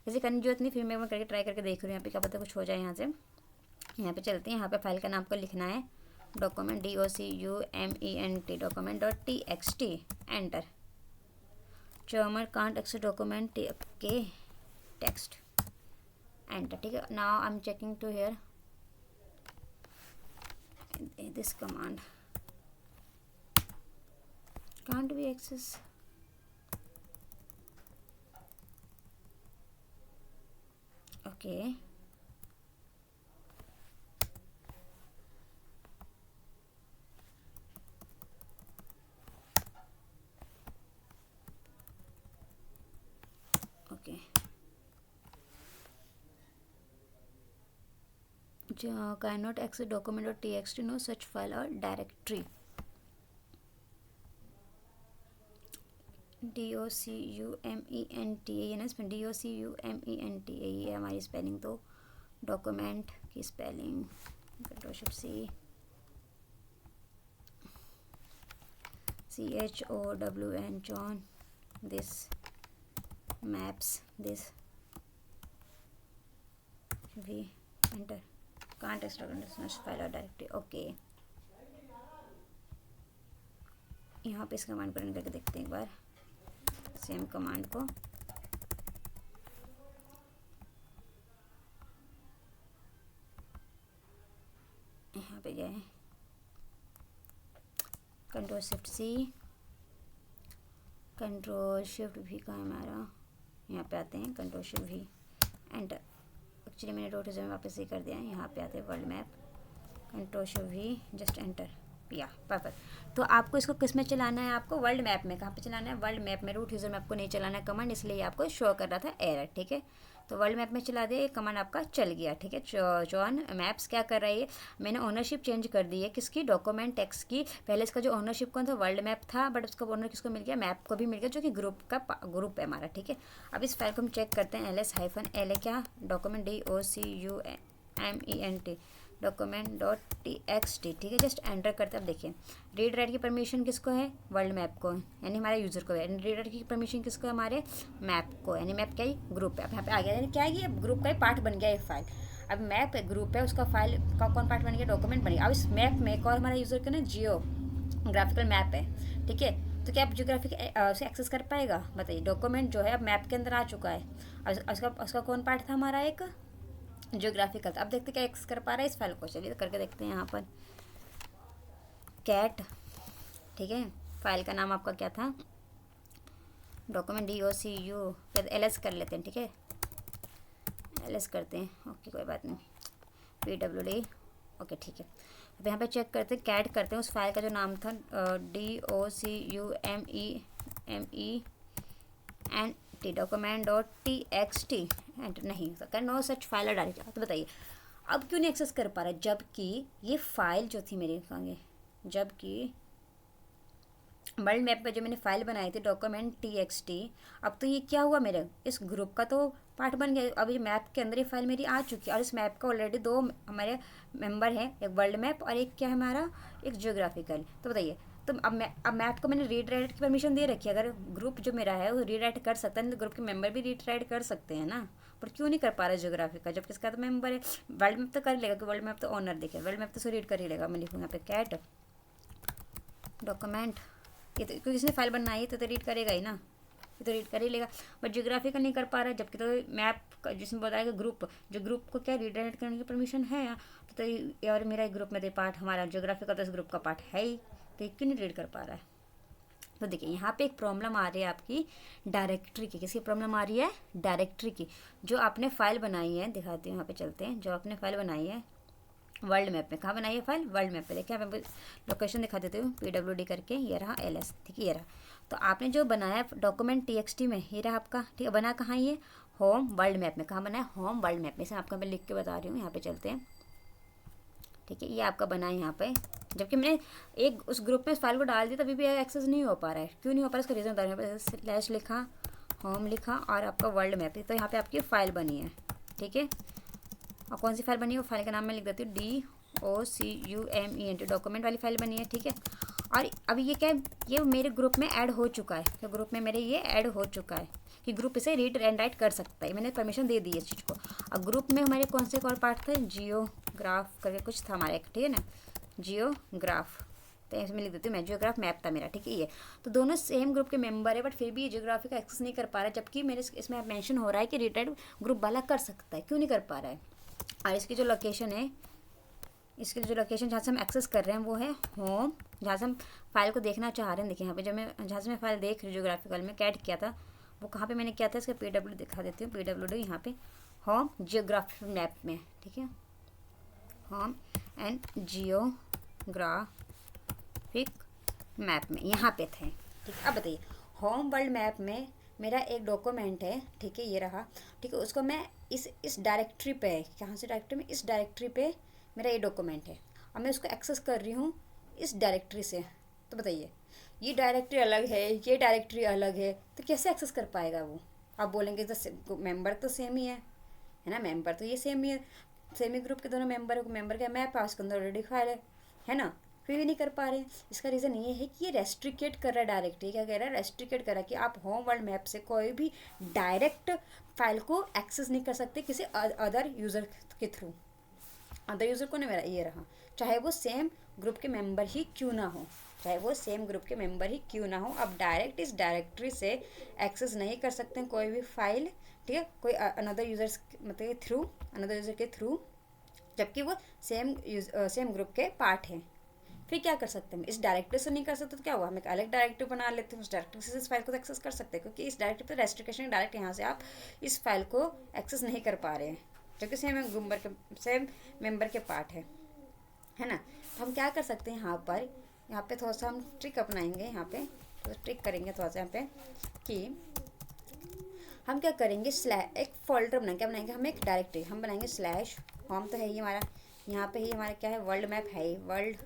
ऐसे करने की जरूरत नहीं, फिर मैं करके ट्राई करके देख रही हूँ यहाँ पे, क्या पता कुछ हो जाए यहाँ से। यहाँ पे चलते हैं, यहाँ पे फाइल का नाम को लिखना है, document DOCUMENT document .txt enter. German can't access document, okay, text enter, ठीक है। now I'm checking to here this command can't be access, okay, okay, cannot access document .txt no such file or directory, DOCUMENT, ये ना इसमें DOCUMENT, ये हमारी spelling, तो document की spelling CHOWN John, this maps, this we enter, can't access file और directory, okay. यहाँ पे इस कमांड को रन करके देखते हैं एक बार, सेम कमांड को, यहाँ पे गए, Ctrl+Shift+C, Ctrl+Shift+V का हमारा, यहाँ पे आते हैं, Ctrl+Shift+V एंटर। एक्चुअली मैंने रोटेशन में वापस ही कर दिया है, यहाँ पे आते हैं world map, Ctrl+Shift+V just enter, या परफेक्ट। तो आपको इसको किस में चलाना है, आपको वर्ल्ड मैप में, कहाँ पे चलाना है, वर्ल्ड मैप में। रूट यूज़र में आपको नहीं चलाना है कमांड, इसलिए आपको शो कर रहा था एरर, ठीक है। तो वर्ल्ड मैप में चला दिया, ये कमांड आपका चल गया, ठीक है। जॉन मैप्स क्या कर रही है, मैंने ओनरशिप चेंज कर दी है किसकी, डॉक्यूमेंट टेक्स्ट की। पहले इसका जो ओनरशिप कौन था, वर्ल्ड मैप था, बट उसका ओनर किसको मिल गया, मैप को भी मिल गया, जो कि ग्रुप है हमारा, ठीक है। अब इस फाइल को हम चेक करते हैं, ls-l है क्या, डॉक्यूमेंट DOCUMENT document.txt, ठीक है। जस्ट एंटर करते हैं। अब देखिए रीड राइट की परमिशन किसको है, वर्ल्ड मैप को, यानी हमारे यूजर को है। रीड राइट की परमिशन किसको है, हमारे मैप को, यानी मैप क्या है, ग्रुप है। अब यहाँ पे आ गया, यानी क्या है, ये ग्रुप का ही पार्ट बन गया एक फाइल। अब मैप ग्रुप है, उसका फाइल का कौन पार्ट बन गया, डॉक्यूमेंट बन गया। अब इस मैप में एक और हमारा यूजर का ना जियोग्राफिकल मैप है, ठीक है। तो क्या आप जियोग्राफिक से एक्सेस कर पाएगा, बताइए। डॉक्यूमेंट जो है अब मैप के अंदर आ चुका है। अब उसका कौन पार्ट था, हमारा एक जियोग्राफिकल। अब देखते क्या एक्सेस कर पा रहा है इस फाइल को, चलिए तो करके देखते हैं। यहाँ पर कैट, ठीक है, फाइल का नाम आपका क्या था, डॉक्यूमेंट DOCU, कर लेते हैं, ठीक है, LS करते हैं, ओके कोई बात नहीं, PWD, ओके ठीक है। अब यहाँ पे चेक करते हैं, कैट करते हैं उस फाइल का जो नाम था DOCUMENT document.txt, एंटर नहीं कर, नो सच फाइल डाली। तो बताइए अब क्यों नहीं एक्सेस कर पा रहा है, जबकि ये फाइल जो थी मेरे कहेंगे, जबकि वर्ल्ड मैप पे जो मैंने फाइल बनाई थी document.txt, अब तो ये क्या हुआ, मेरे इस ग्रुप का तो पार्ट बन गया। अब ये मैप के अंदर ये फाइल मेरी आ चुकी है, और इस मैप का ऑलरेडी 2 हमारे मेंबर हैं, एक वर्ल्ड मैप और एक क्या है हमारा, एक जियोग्राफिकल। तो बताइए, तो अब मैप को मैंने रीड राइट की परमिशन दे रखी है। अगर ग्रुप जो मेरा है वो रीड राइट कर सकता है, तो ग्रुप के मेंबर भी रीड राइट कर सकते हैं ना, पर क्यों नहीं कर पा रहा जियोग्राफी का, जबकि इसका तो मेंबर है। वर्ल्ड मैप तो कर लेगा, कि वर्ल्ड मैप तो ऑनर देखे, वर्ल्ड मैप तो रीड कर ही लेगा। मैं लिखूँ यहाँ पे कैट डॉक्यूमेंट, ये तो क्योंकि इसने फाइल बनाई है तो रीड करेगा ही ना, ये तो रीड कर ही लेगा। बट जियोग्राफिकल नहीं कर पा रहा है, जबकि तो मैप जिसमें बताएगा ग्रुप, जो ग्रुप को क्या रीड राइट करने की परमिशन है, तो ये और मेरा ग्रुप में पार्ट, हमारा जियोग्राफिकल तो इस ग्रुप का पार्ट है ही, तो ये क्यों नहीं रीड कर पा रहा है। तो देखिए यहाँ पे एक प्रॉब्लम आ रही है आपकी डायरेक्टरी की। किसकी प्रॉब्लम आ रही है, डायरेक्टरी की। जो आपने फाइल बनाई है, दिखाती हूँ, यहाँ पे चलते हैं, जो आपने फाइल बनाई है वर्ल्ड मैप में, कहाँ बनाई है फाइल, वर्ल्ड मैप पे। देखिए मैं लोकेशन दिखा देती हूँ, PWD करके, ये रहा LS, ठीक है, ये रहा। तो आपने जो बनाया document.txt में, ये रहा आपका, ठीक है। बना कहाँ ये, होम वर्ल्ड मैप में। कहाँ बना है, होम वर्ल्ड मैप में। इसे आपको मैं लिख के बता रही हूँ, यहाँ पे चलते हैं, ठीक है। ये आपका बना है यहाँ पे, जबकि मैंने एक उस ग्रुप में फाइल को डाल दिया, तभी भी एक्सेस नहीं हो पा रहा है। क्यों नहीं हो पा रहा है, इसका रीज़न बता रही हूँ। स्लैश लिखा, होम लिखा, और आपका वर्ल्ड मैप, तो यहाँ पे आपकी फाइल बनी है, ठीक है। और कौन सी फाइल बनी है, वो फाइल का नाम मैं लिख देती हूँ, DOCUMENT, डॉक्यूमेंट वाली फाइल बनी है, ठीक है। और अभी ये क्या है, ये मेरे ग्रुप में ऐड हो चुका है, तो ग्रुप में मेरे ये ऐड हो चुका है कि ग्रुप इसे रीड एंड राइट कर सकता है, मैंने परमिशन दे दी है इस चीज़ को। अब ग्रुप में हमारे कौन से और पार्ट थे, जियोग्राफ करके कुछ था हमारा एक, ठीक है ना, जियोग्राफ, तो इसमें लिख देती हूँ मैं, जियोग्राफ मैप था मेरा, ठीक है। ये तो दोनों सेम ग्रुप के मेंबर है, बट फिर भी ये जियोग्राफी का एक्सेस नहीं कर पा रहा है, जबकि मेरे इसमें मेंशन हो रहा है कि रीड राइट ग्रुप वाला कर सकता है, क्यों नहीं कर पा रहा है। और इसकी जो लोकेशन है, इसकी जो लोकेशन जहाँ से हम एक्सेस कर रहे हैं वो है होम, जहाँ से हम फाइल को देखना चाह रहे हैं। देखिए यहाँ पे जब मैं जहाँ से मैं फाइल देख रही हूँ जियोग्राफिकल में कैट किया था, वो कहाँ पे मैंने किया था, इसका PW दिखा देती हूँ, PWD यहाँ पे होम जियोग्राफिक मैप में, ठीक है, होम एंड जियोग्राफिक मैप में यहाँ पे थे, ठीक है। अब बताइए होम वर्ल्ड मैप में मेरा एक डॉक्यूमेंट है, ठीक है, ये रहा, ठीक है। उसको मैं इस डायरेक्टरी पे, कहाँ से डायरेक्टरी में, इस डायरेक्टरी पे मेरा ये डॉक्यूमेंट है, और मैं उसको एक्सेस कर रही हूँ इस डायरेक्टरी से। तो बताइए ये डायरेक्टरी अलग है, ये डायरेक्टरी अलग है, तो कैसे एक्सेस कर पाएगा वो। आप बोलेंगे तो मेंबर तो सेम ही है ना, मेंबर तो ये सेम ही है, सेम ही ग्रुप के दोनों मेंबर का मैप है, उसके अंदर ऑलरेडी फाइल है ना, फिर भी नहीं कर पा रहे हैं। इसका रीज़न ये है कि ये रेस्ट्रिकेट कर रहा है डायरेक्टली, क्या कह रहा है, रेस्ट्रिकेट कर रहा है कि आप होम वर्ल्ड मैप से कोई भी डायरेक्ट फाइल को एक्सेस नहीं कर सकते किसी अदर यूज़र के थ्रू। अदर यूज़र को नहीं, मेरा ये रहा, चाहे वो सेम ग्रुप के मेंबर ही क्यों ना हो, चाहे वो सेम ग्रुप के मेंबर ही क्यों ना हो, अब डायरेक्ट इस डायरेक्टरी से एक्सेस नहीं कर सकते हैं कोई भी फाइल, ठीक है, कोई अनदर यूज़र्स मतलब थ्रू, अनदर यूज़र के थ्रू, जबकि वो सेम ग्रुप के पार्ट हैं। फिर क्या कर सकते हैं, इस डायरेक्टरी से नहीं कर सकते तो क्या हुआ, हम एक अलग डायरेक्टरी बना लेते हैं, उस डायरेक्टरी से इस फाइल को एक्सेस कर सकते हैं, क्योंकि इस डायरेक्टरी पर रेस्ट्रिक्शन डायरेक्ट यहाँ से आप इस फाइल को एक्सेस नहीं कर पा रहे हैं, जो कि सेम मेंबर के पार्ट है ना। तो हम क्या कर सकते हैं यहाँ पे थोड़ा सा हम ट्रिक अपनाएंगे, यहाँ पे तो ट्रिक करेंगे थोड़ा सा यहाँ पे कि हम क्या करेंगे, एक फोल्डर बनाएंगे, क्या बनाएंगे हम, एक डायरेक्टरी हम बनाएंगे स्लैश होम, तो है ही हमारा, यहाँ पे ही हमारा क्या है, वर्ल्ड मैप है ही, वर्ल्ड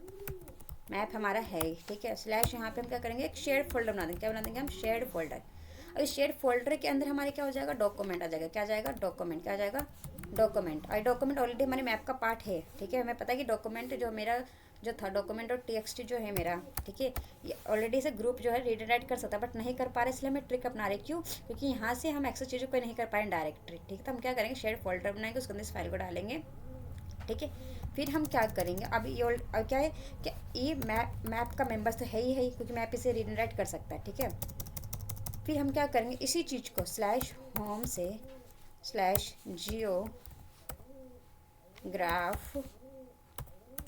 मैप हमारा है ही, ठीक है। स्लैश यहाँ पे हम क्या करेंगे, एक शेयर्ड फोल्डर बना देंगे, क्या बना देंगे हम, शेयर्ड फोल्डर। और इस शेयर्ड फोल्डर के अंदर हमारे क्या हो जाएगा, डॉक्यूमेंट आ जाएगा, क्या आ जाएगा, डॉक्यूमेंट, क्या आ जाएगा, डॉक्यूमेंट। और डॉक्यूमेंट ऑलरेडी हमारे मैप का पार्ट है, ठीक है। हमें पता है कि डॉक्यूमेंट जो मेरा जो था, डॉक्यूमेंट और टीएक्सटी जो है मेरा, ठीक है, ये ऑलरेडी इसे ग्रुप जो है रीड राइट कर सकता है, बट नहीं कर पा रहे, इसलिए मैं ट्रिक अपना रही, क्यों, क्योंकि यहाँ से हम एक्सेस चीज़ों को नहीं कर पाए डायरेक्टरी, ठीक है। तो हम क्या करेंगे, शेयर फोल्डर बनाएंगे, उसके अंदर इस फाइल को डालेंगे, ठीक है। फिर हम क्या करेंगे, अब ये क्या है कि ये मैप का मेंबर्स तो है ही, क्योंकि मैप इसे रीड राइट कर सकता है, ठीक है। फिर हम क्या करेंगे, इसी चीज़ को स्लैश होम से स्लैश जियो ग्राफ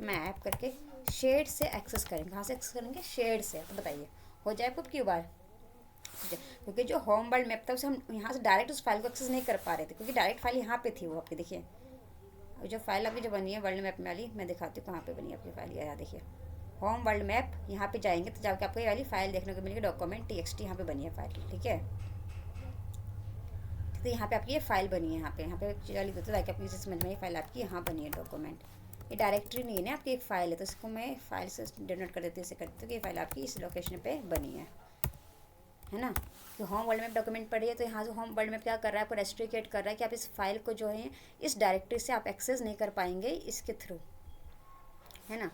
मैप करके शेड से एक्सेस करेंगे, कहाँ से एक्सेस करेंगे, शेड से। तो बताइए हो जाए आपको क्यों बार, ठीक है। क्योंकि जो होम वर्ल्ड मैप था उसे हम यहाँ से डायरेक्ट उस फाइल को एक्सेस नहीं कर पा रहे थे, क्योंकि डायरेक्ट फाइल यहाँ पे थी, वो आपकी देखिए, जो फाइल आपकी जो बनी है वर्ल्ड मैप वाली, मैं दिखाती हूँ कहाँ पे बनी है आपकी फाइल, यहाँ देखिए होम वर्ल्ड मैप, यहाँ पे जाएंगे तो जाके आपको ये वाली फाइल देखने को मिलेगी, डॉक्यूमेंट टीएक्सटी यहाँ पे बनी है फाइल, ठीक है। तो यहाँ पे आपकी ये फाइल बनी है, यहाँ पे चीज़ लिख देते ताकि आपकी समझ में ये फाइल आपकी यहाँ बनी है, डॉक्यूमेंट। ये डायरेक्टरी नहीं है ना, आपकी एक फाइल है, तो इसको मैं फाइल से डिनोट कर देती हूँ, इसे कर देती हूँ कि ये फाइल आपकी इस लोकेशन पे बनी है ना। तो होम वर्ल्ड मैप डॉक्यूमेंट पढ़ी है, तो यहाँ से होम वर्ल्ड मैप क्या कर रहा है, आपको रेस्ट्रिकेट कर रहा है कि आप इस फाइल को जो है इस डायरेक्टरी से आप एक्सेस नहीं कर पाएंगे इसके थ्रू, है ना।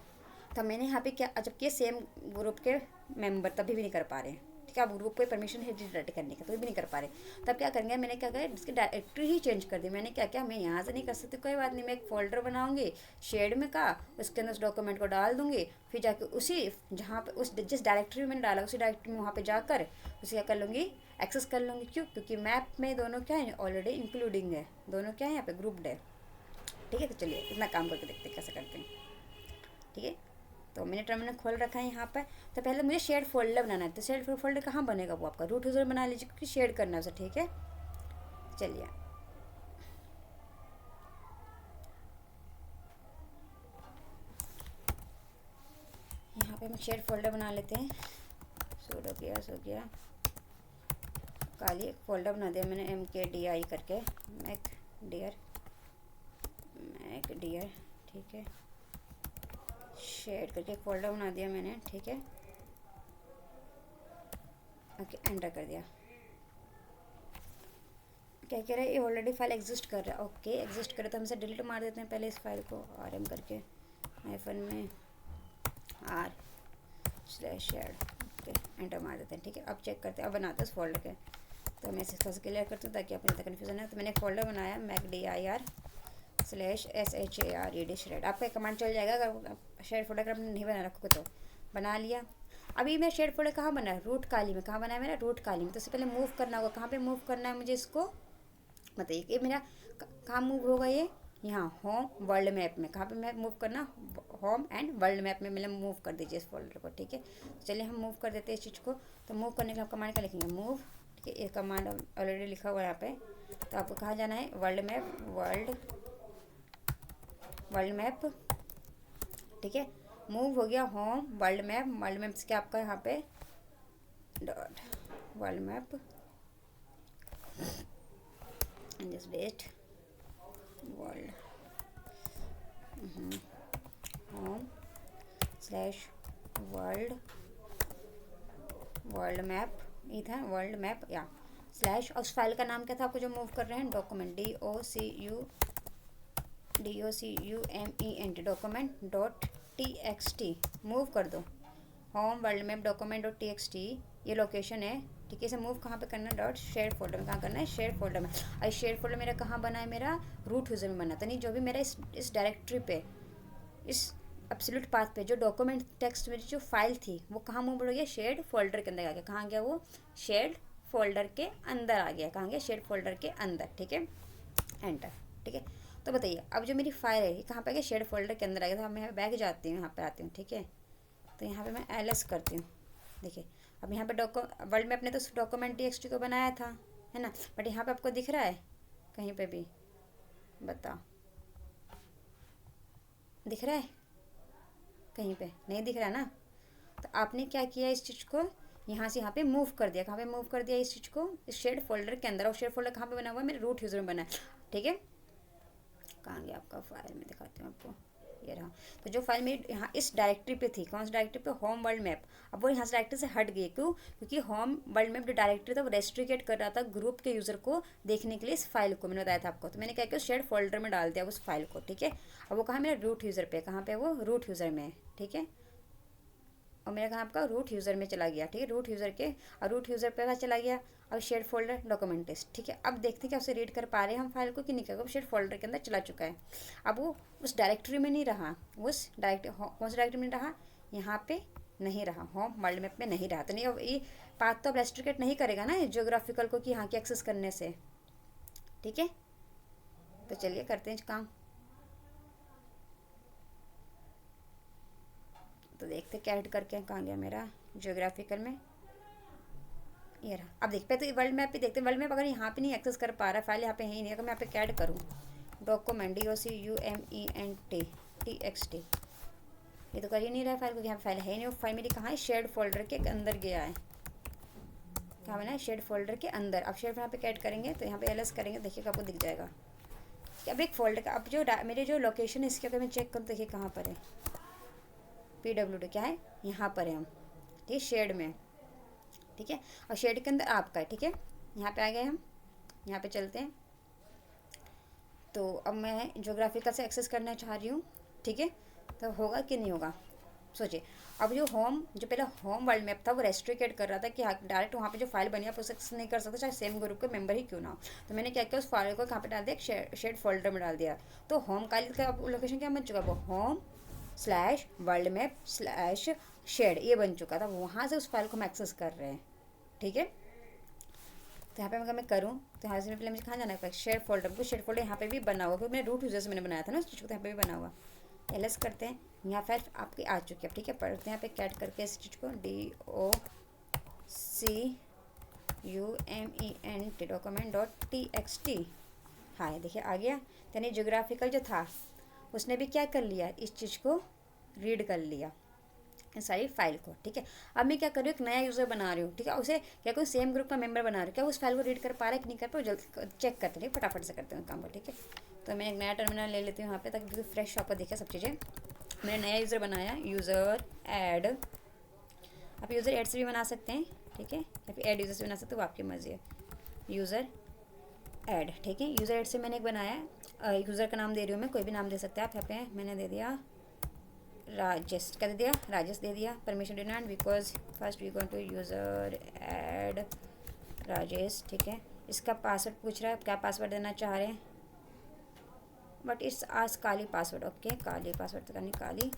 तो मैंने यहाँ पे क्या, जबकि सेम ग्रुप के मेंबर तभी भी नहीं कर पा रहे हैं, ठीक है। आप ग्रुप को परमिशन है डिलीट करने का, तो भी नहीं कर पा रहे, तब क्या करेंगे, मैंने क्या करा, इसकी डायरेक्टरी ही चेंज कर दी। मैंने क्या किया, मैं यहाँ से नहीं कर सकती, कोई बात नहीं, मैं एक फोल्डर बनाऊंगी शेड में का, उसके अंदर उस डॉक्यूमेंट को डाल दूंगी, फिर जाके उसी जहाँ पे उस जिस डायरेक्टरी में मैंने डाला उसी डायरेक्टरी में वहाँ पे जाकर उसे क्या कर लूँगी, एक्सेस कर लूँगी। क्यों, क्योंकि मैप में दोनों क्या है, ऑलरेडी इंक्लूडिंग है, दोनों क्या है यहाँ पे ग्रुप्ड है, ठीक है। तो चलिए इतना काम करके देखते कैसे करते हैं, ठीक है। तो मैंने टर्मिनल खोल रखा है यहाँ पर। तो पहले मुझे शेयर फोल्डर बनाना है, तो शेयर फोल्डर कहाँ बनेगा, वो आपका रूट यूज़र बना लीजिए, क्योंकि शेयर करना है उसे, ठीक है। चलिए यहाँ पे हम शेयर फोल्डर बना लेते हैं, सूडो किया सो किया काली, एक फोल्डर बना दिया मैंने MKDI करके, मैक डियर, ठीक है, शेयर करके एक फोल्डर बना दिया मैंने, ठीक है। ओके एंटर कर दिया। क्या कह रहा है, ये ऑलरेडी फाइल एग्जिस्ट कर रहा है, ओके एग्जिस्ट करे तो हम इसे डिलीट मार देते हैं पहले इस फाइल को, RM करके आईफन में R slash share, okay enter मार देते हैं, ठीक है। अब चेक करते हैं, अब बनाते हैं उस फोल्डर के, तो मैं इसे थोड़ा सा क्लियर करती हूँ ताकि आपको ज़्यादा कन्फ्यूजन है। तो मैंने एक फोल्डर बनाया MACDIR स्लैश SHARED शेड, आपका कमांड चल जाएगा अगर शेयर फोल्डर अगर आपने नहीं बना रखोगे तो। बना लिया। अभी मैं शेयर फोल्डर कहाँ बना है, रूट काली में, कहाँ बना है मेरा, रूट काली में। तो उससे पहले मूव करना होगा, कहाँ पे मूव करना है मुझे इसको बताइए, ये मेरा कहाँ मूव होगा, ये यहाँ होम वर्ल्ड मैप में, कहाँ पे मैं मूव करना, होम एंड वर्ल्ड मैप में मतलब मूव कर दीजिए इस फोल्डर को, ठीक है। तो चलिए हम मूव कर देते हैं इस चीज़ को। तो मूव करने के लिए कमांड का लिखेंगे मूव, ठीक है। ये कमांड ऑलरेडी लिखा हुआ है यहाँ पे। तो आपको कहाँ जाना है, वर्ल्ड मैप, वर्ल्ड मैप, ठीक है। मूव हो गया होम वर्ल्ड मैप से क्या आपका यहाँ पे dot world map and just wait world home slash world map, ये था वर्ल्ड मैप या स्लैश, और उस फाइल का नाम क्या था आपको जो मूव कर रहे हैं, डॉक्यूमेंट DOCUMENT डॉक्यूमेंट.txt मूव कर दो, होम वर्ल्ड मैप डॉक्यूमेंट.txt ये लोकेशन है, ठीक है। इसे मूव कहाँ पे करना है, डॉट शेयर फोल्डर में, कहाँ करना है, शेयर फोल्डर में। और शेयर फोल्डर मेरा कहाँ बना है, मेरा रूट यूज़र में बना था, नहीं जो भी मेरा इस डायरेक्टरी पे, इस एब्सोल्यूट पाथ पे जो डॉक्यूमेंट टेक्स्ट मेरी जो फाइल थी वो कहाँ मूव हो गया, शेयर्ड फोल्डर के अंदर आ गया। कहाँ गया वो, शेयर्ड फोल्डर के अंदर आ गया, कहाँ गया, शेयर्ड फोल्डर के अंदर, ठीक है। एंटर, ठीक है। तो बताइए अब जो मेरी फाइल है ये कहाँ पे आ गया, शेयर्ड फोल्डर के अंदर आ गया। तो मैं बैक जाती हूँ, यहाँ पे आती हूँ, ठीक है। तो यहाँ पे मैं LS करती हूँ, देखिए अब यहाँ पे वर्ल्ड मैप ने तो डॉक्यूमेंट TXT को बनाया था, है ना, बट यहाँ पे आपको दिख रहा है कहीं पे भी, बताओ दिख रहा है, कहीं पे नहीं दिख रहा ना। तो आपने क्या किया, इस चीज़ को यहाँ से यहाँ पे मूव कर दिया। कहाँ पे मूव कर दिया इस चीज़ को? इस शेड फोल्डर के अंदर। और शेड फोल्डर कहाँ पे बना हुआ है? मेरे रूट यूज़र में बना है, ठीक है। कहाँ गया आपका फाइल? में दिखाती हूँ आपको, ये रहा। तो जो फाइल मेरी यहाँ इस डायरेक्टरी पे थी, कौन सी डायरेक्टरी पे? Home world map. अब वो यहाँ से डायरेक्टरी से हट गई, क्यों? क्योंकि होम वर्ल्ड मैप जो डायरेक्टरी था वो रेस्ट्रिकेट कर रहा था ग्रुप के यूज़र को देखने के लिए इस फाइल को, मैंने बताया था आपको। तो मैंने क्या किया, शेयर फोल्डर में डाल दिया उस फाइल को, ठीक है। अब वो कहाँ? मेरा रूट यूज़र पे। कहाँ पे? वो रूट यूज़र में, ठीक है। और मेरा कहाँ आपका रूट यूज़र में चला गया, ठीक है, रूट यूज़र के। और रूट यूज़र पे चला गया। अब शेयर फोल्डर डॉक्यूमेंटेस्ट, ठीक है। अब देखते हैं क्या उसे रीड कर पा रहे हैं हम फाइल को कि नहीं कर। शेयर फोल्डर के अंदर चला चुका है। अब वो उस डायरेक्टरी में नहीं रहा, उस कौन सी डायरेक्टरी में रहा? यहाँ पे नहीं रहा, होम वर्ल्ड मैप में नहीं रहा। तो नहीं, ये पाथ तो अब रेस्ट्रिकेट नहीं करेगा ना जियोग्राफिकल को कि यहाँ की एक्सेस करने से, ठीक है। तो चलिए करते हैं काम। तो देखते क्या ऐड करके कहाँ गया मेरा जियोग्राफिकल में, ये रहा। अब देखते तो वर्ल्ड मैप पे देखते हैं। वर्ल्ड मैप अगर यहाँ पे नहीं एक्सेस कर पा रहा फाइल, यहाँ पे है ही नहीं। अगर मैं यहाँ पे कैड करूँ डॉक्यूमेंट DOCUMENT ये तो कर ही नहीं रहा है फाइल को, यहाँ फाइल है ही नहीं। वो फाइल मेरी कहाँ है? शेड फोल्डर के अंदर गया है। कहाँ बना है? शेड फोल्डर के अंदर। अब शेड यहाँ पे कैड करेंगे तो यहाँ पे LS करेंगे, देखिएगा आपको दिख जाएगा। अब एक फोल्डर का, अब जो मेरे जो लोकेशन है इसके अगर मैं चेक करूँ, देखिए कहाँ पर है? PWD क्या है? यहाँ पर है हम, ठीक है, शेड में, ठीक है। और शेड के अंदर आपका है, ठीक है। यहाँ पे आ गए हम, यहाँ पे चलते हैं। तो अब मैं ज्योग्राफिकल से एक्सेस करना चाह रही हूँ, ठीक है। तो होगा कि नहीं होगा, सोचिए। अब जो पहले होम वर्ल्ड मैप था वो रेस्ट्रिकेट कर रहा था कि डायरेक्ट वहाँ पे जो फाइल बनी आप उसे एक्सेस नहीं कर सकते, चाहे सेम ग्रुप के मेंबर ही क्यों ना हो। तो मैंने क्या किया, उस फाइल को कहाँ पे डाल दिया? शेड फोल्डर में डाल दिया। तो होम का लोकेशन क्या बन चुका? वो home/world map/शेड ये बन चुका था। वहाँ से उस फाइल को हम एक्सेस कर रहे हैं, ठीक है। तो यहाँ पे अगर मैं करूँ तो यहाँ से पहले मुझे कहाँ जाना है? Share folder. क्योंकि शेयर फोल्डर यहाँ पे भी बना हुआ, क्योंकि मैंने रूट यूजर से मैंने बनाया था ना उस चीज़ को, तो यहाँ पे भी बना हुआ। LS करते हैं, यहाँ फाइल आपकी आ चुकी है, ठीक है। पढ़ते हैं यहाँ पे कैट करके इस चीज़ को DOCUMENT document.txt। हाँ देखिए आ गया। यानी ज्योग्राफिकल जो था उसने भी क्या कर लिया? इस चीज़ को रीड कर लिया, सारी फाइल को, ठीक है। अब मैं क्या कर रही हूँ, एक नया यूज़र बना रही हूँ, ठीक है। उसे क्या कोई सेम ग्रुप का मेंबर बना रही हूँ, क्या उस फाइल को रीड कर पा रहा है कि नहीं कर पा रहा, जल्द चेक करते हैं, फटाफट से करते हैं काम को, ठीक है। तो मैं एक नया टर्मिनल ले लेती हूँ यहाँ पे, ताकि बिल्कुल फ्रेश आपको दिखे सब चीज़ें। मैंने नया यूज़र बनाया, यूज़र ऐड। आप यूज़र ऐड से भी बना सकते हैं, ठीक है, या फिर ऐड यूज़र से बना सकते हो, वो आपकी मर्ज़ी है। यूज़र ऐड, ठीक है। यूज़र ऐड से मैंने एक बनाया, यूज़र का नाम दे रही हूँ मैं, कोई भी नाम दे सकते हैं आप। यहाँ पे मैंने दे दिया राजेश, क्या दे दिया? राजेश दे दिया। Permission denied because first we going to user add Rajesh, ठीक है। इसका पासवर्ड पूछ रहा है, क्या पासवर्ड देना चाह रहे हैं? बट इट्स आज काली पासवर्ड, ओके। काली पासवर्ड तो करनी, काली।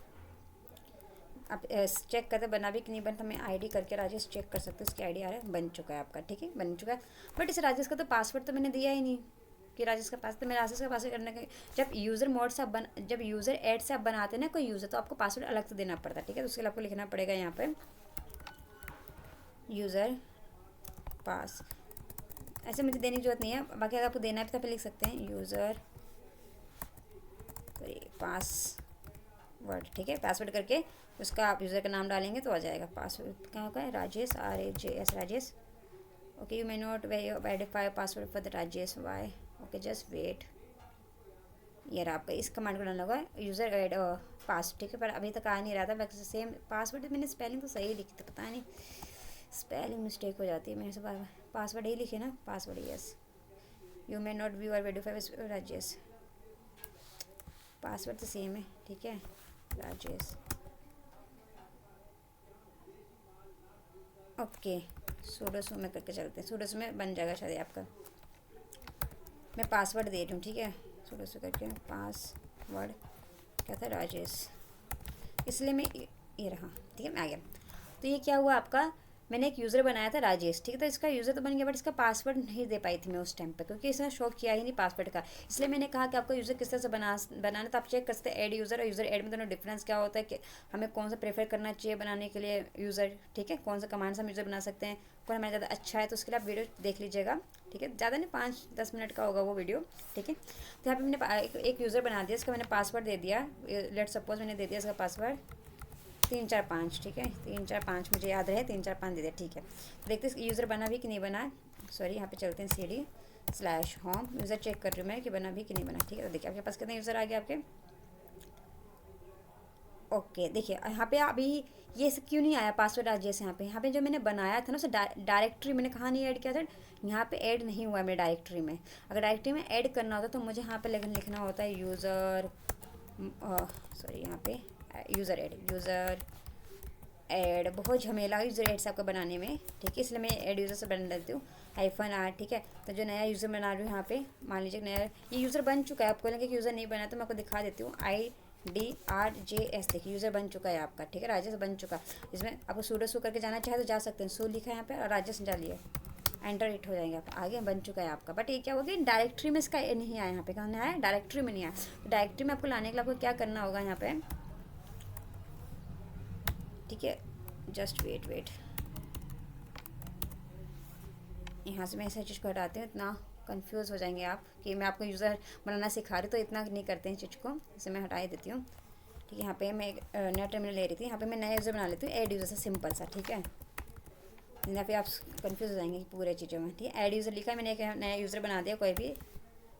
आप चेक करते बना भी कि नहीं बनता, मैं ID करके राजेश चेक कर सकते हो। इसकी ID आ रहा है, बन चुका है आपका, ठीक है, बन चुका है। बट इस राजेश का तो पासवर्ड तो मैंने दिया ही नहीं कि राजेश का पासवर्ड। तो मैं राजेश का पासवर्ड करने के, जब यूज़र मोड से आप जब यूज़र ऐड से आप बनाते हैं ना कोई यूज़र, तो आपको पासवर्ड अलग से देना पड़ता है, ठीक है। तो उसके लिए आपको लिखना पड़ेगा यहाँ पर यूज़र पास। ऐसे मुझे देने की जरूरत नहीं है, बाकी अगर आपको देना है तो आप लिख सकते हैं यूज़र पासवर्ड, ठीक है। पासवर्ड करके उसका आप यूज़र का नाम डालेंगे तो आ जाएगा। पासवर्ड कहाँ का है? Rajesh, RAJS, Rajesh, okay. You may not verify password for the Rajesh, why, okay, just wait. ये रहा आपका, इस कमांड को डालना होगा, यूज़र ऐड पास, ठीक है। पर अभी तक आ नहीं रहा था, वैसे सेम पासवर्ड मैंने स्पेलिंग तो सही लिखी थी, पता नहीं स्पेलिंग मिस्टेक हो जाती है मेरे से बार बार। पासवर्ड ही लिखे ना, password, yes. You may not view और वेरीफाई राजेश, पासवर्ड तो सेम है, ठीक है, राजेश, ओके। सूडो में करके चलते हैं, सूडो में बन जाएगा शायद आपका। मैं पासवर्ड दे रही हूँ, ठीक है, सूडो करके पासवर्ड क्या था? राजेश। इसलिए मैं ये रहा, ठीक है, मैं आ गया। तो ये क्या हुआ आपका, मैंने एक यूज़र बनाया था राजेश, ठीक है। तो इसका यूज़र तो बन गया, बट इसका पासवर्ड नहीं दे पाई थी मैं उस टाइम पे, क्योंकि इसने शो किया ही नहीं पासवर्ड का। इसलिए मैंने कहा कि आपको यूज़र किस तरह से बनाना, तो आप चेक कर सकते हैं ऐड यूज़र और यूज़र ऐड में दोनों डिफरेंस क्या होता है, कि हमें कौन सा प्रेफर करना चाहिए बनाने के लिए यूज़र, ठीक है, कौन सा कमांड से हम यूज़र बना सकते हैं, कौन हमारा ज़्यादा अच्छा है। तो उसके लिए आप वीडियो देख लीजिएगा, ठीक है, ज़्यादा नहीं, 5-10 मिनट का होगा वो वीडियो, ठीक है। तो यहाँ पे मैंने एक यूज़र बना दिया, इसका मैंने पासवर्ड दे दिया, लेट सपोज मैंने दे दिया इसका पासवर्ड 3 4 5, ठीक है, 3 4 5 मुझे याद रहे, 3 4 5 दे दे, ठीक है। देखते हैं यूज़र बना भी कि नहीं बना। सॉरी, यहाँ पे चलते हैं cd/home, यूज़र चेक कर रही हूँ मैं कि बना भी कि नहीं बना, ठीक है। तो देखिए आपके पास कितने यूज़र आ गए आपके। ओके, देखिए यहाँ पे अभी ये सब क्यों नहीं आया पासवर्ड आज, जैसे यहाँ पे जो मैंने बनाया था ना उसे डायरेक्टरी मैंने कहाँ नहीं ऐड किया था, यहाँ पे ऐड नहीं हुआ मेरे डायरेक्टरी में। अगर डायरेक्टरी में ऐड करना होता तो मुझे यहाँ पे लिखना होता है यूज़र, सॉरी यहाँ पे यूज़र ऐड, बहुत झमेला यूज़र ऐड आपको बनाने में, ठीक है, इसलिए मैं ऐड यूज़र से बना लेती हूँ -r, ठीक है। तो जो नया यूज़र बना रही हूँ यहाँ पे, मान लीजिए नया ये यूज़र बन चुका है, आपको लगे कि यूज़र नहीं बना तो मैं आपको दिखा देती हूँ। IDRJS, देखिए यूज़र बन चुका है आपका, ठीक है, राजेश बन चुका। इसमें आपको सूडो करके जाना चाहे तो जा सकते हैं, लिखा है यहाँ पे और राजेश डालिए, एंटर हिट हो जाएंगे आप, आगे बन चुका है आपका। बट ये क्या हो गया, डायरेक्टरी में इसका नहीं आया, यहाँ पे कहाँ आया, डायरेक्टरी में नहीं आया। तो डायरेक्टरी में आपको लाने के लिए आपको क्या करना होगा यहाँ पे, ठीक है, जस्ट वेट, यहाँ से मैं ऐसा चीज़ को हटाती हूँ, इतना कंफ्यूज हो जाएंगे आप कि मैं आपको यूज़र बनाना सिखा रही तो इतना नहीं करते हैं चीज़ को, इसे मैं हटा ही देती हूँ, ठीक है। यहाँ पे मैं एक नया टर्मिनल ले रही थी, यहाँ पे मैं नया यूज़र बना लेती हूँ, ऐड यूज़र से, सिंपल सा, ठीक है। यहाँ पे आप कंफ्यूज हो जाएंगे पूरे चीज़ों में, ठीक है। ऐड यूज़र लिखा है मैंने, एक नया यूज़र बना दिया, कोई भी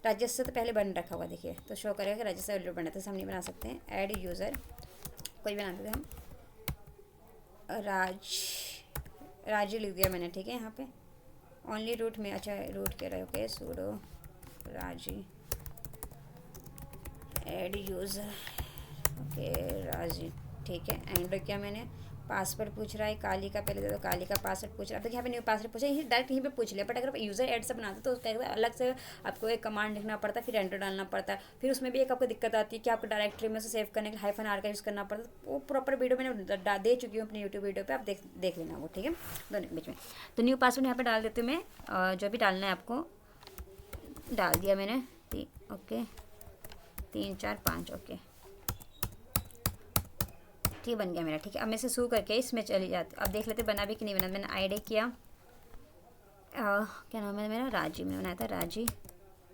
राजेश से तो पहले बन रखा हुआ, देखिए तो शो करेगा कि राजेश से ऑलरेडी बना था, हम नहीं बना सकते हैं। ऐड यूज़र कोई बना देते हम, राजू लिख दिया मैंने, ठीक है। यहाँ पे ओनली रूट में, अच्छा रूट कह रहे हो, ओके, सूडो राजी ऐड यूज़र, ओके राजी, ठीक है। एंटर किया मैंने, पासवर्ड पूछ रहा है काली का, पहले दे दो काली का पासवर्ड पूछ रहा है। तो यहाँ पे न्यू पासवर्ड पूछा, यही डायरेक्ट यहीं पे पूछ लिया। बट अगर यूज़र ऐड से बनाते तो उसका अलग से आपको एक कमांड लिखना पड़ता है, फिर एंटर डालना पड़ता है, फिर उसमें भी एक आपको दिक्कत आती है कि आपको डायरेक्टरी में से सेव करने के लिए -r का यूज़ करना पड़ता है। वो प्रॉपर वीडियो मैंने दे चुकी हूँ अपनी यूट्यूब वीडियो पर, आप देख लेना वो, ठीक है, दोनों बीच में। तो न्यू पासवर्ड यहाँ पर डाल देती हूँ मैं, जो भी डालना है आपको डाल दिया मैंने, ओके 3 4 5, ओके, ठीक बन गया मेरा, ठीक है। अब मैं इसे शुरू करके इसमें चली जाती, अब देख लेते बना भी कि नहीं बना। मैंने आईडी किया, क्या नाम है मेरा, राजी, मैंने बनाया था राजी,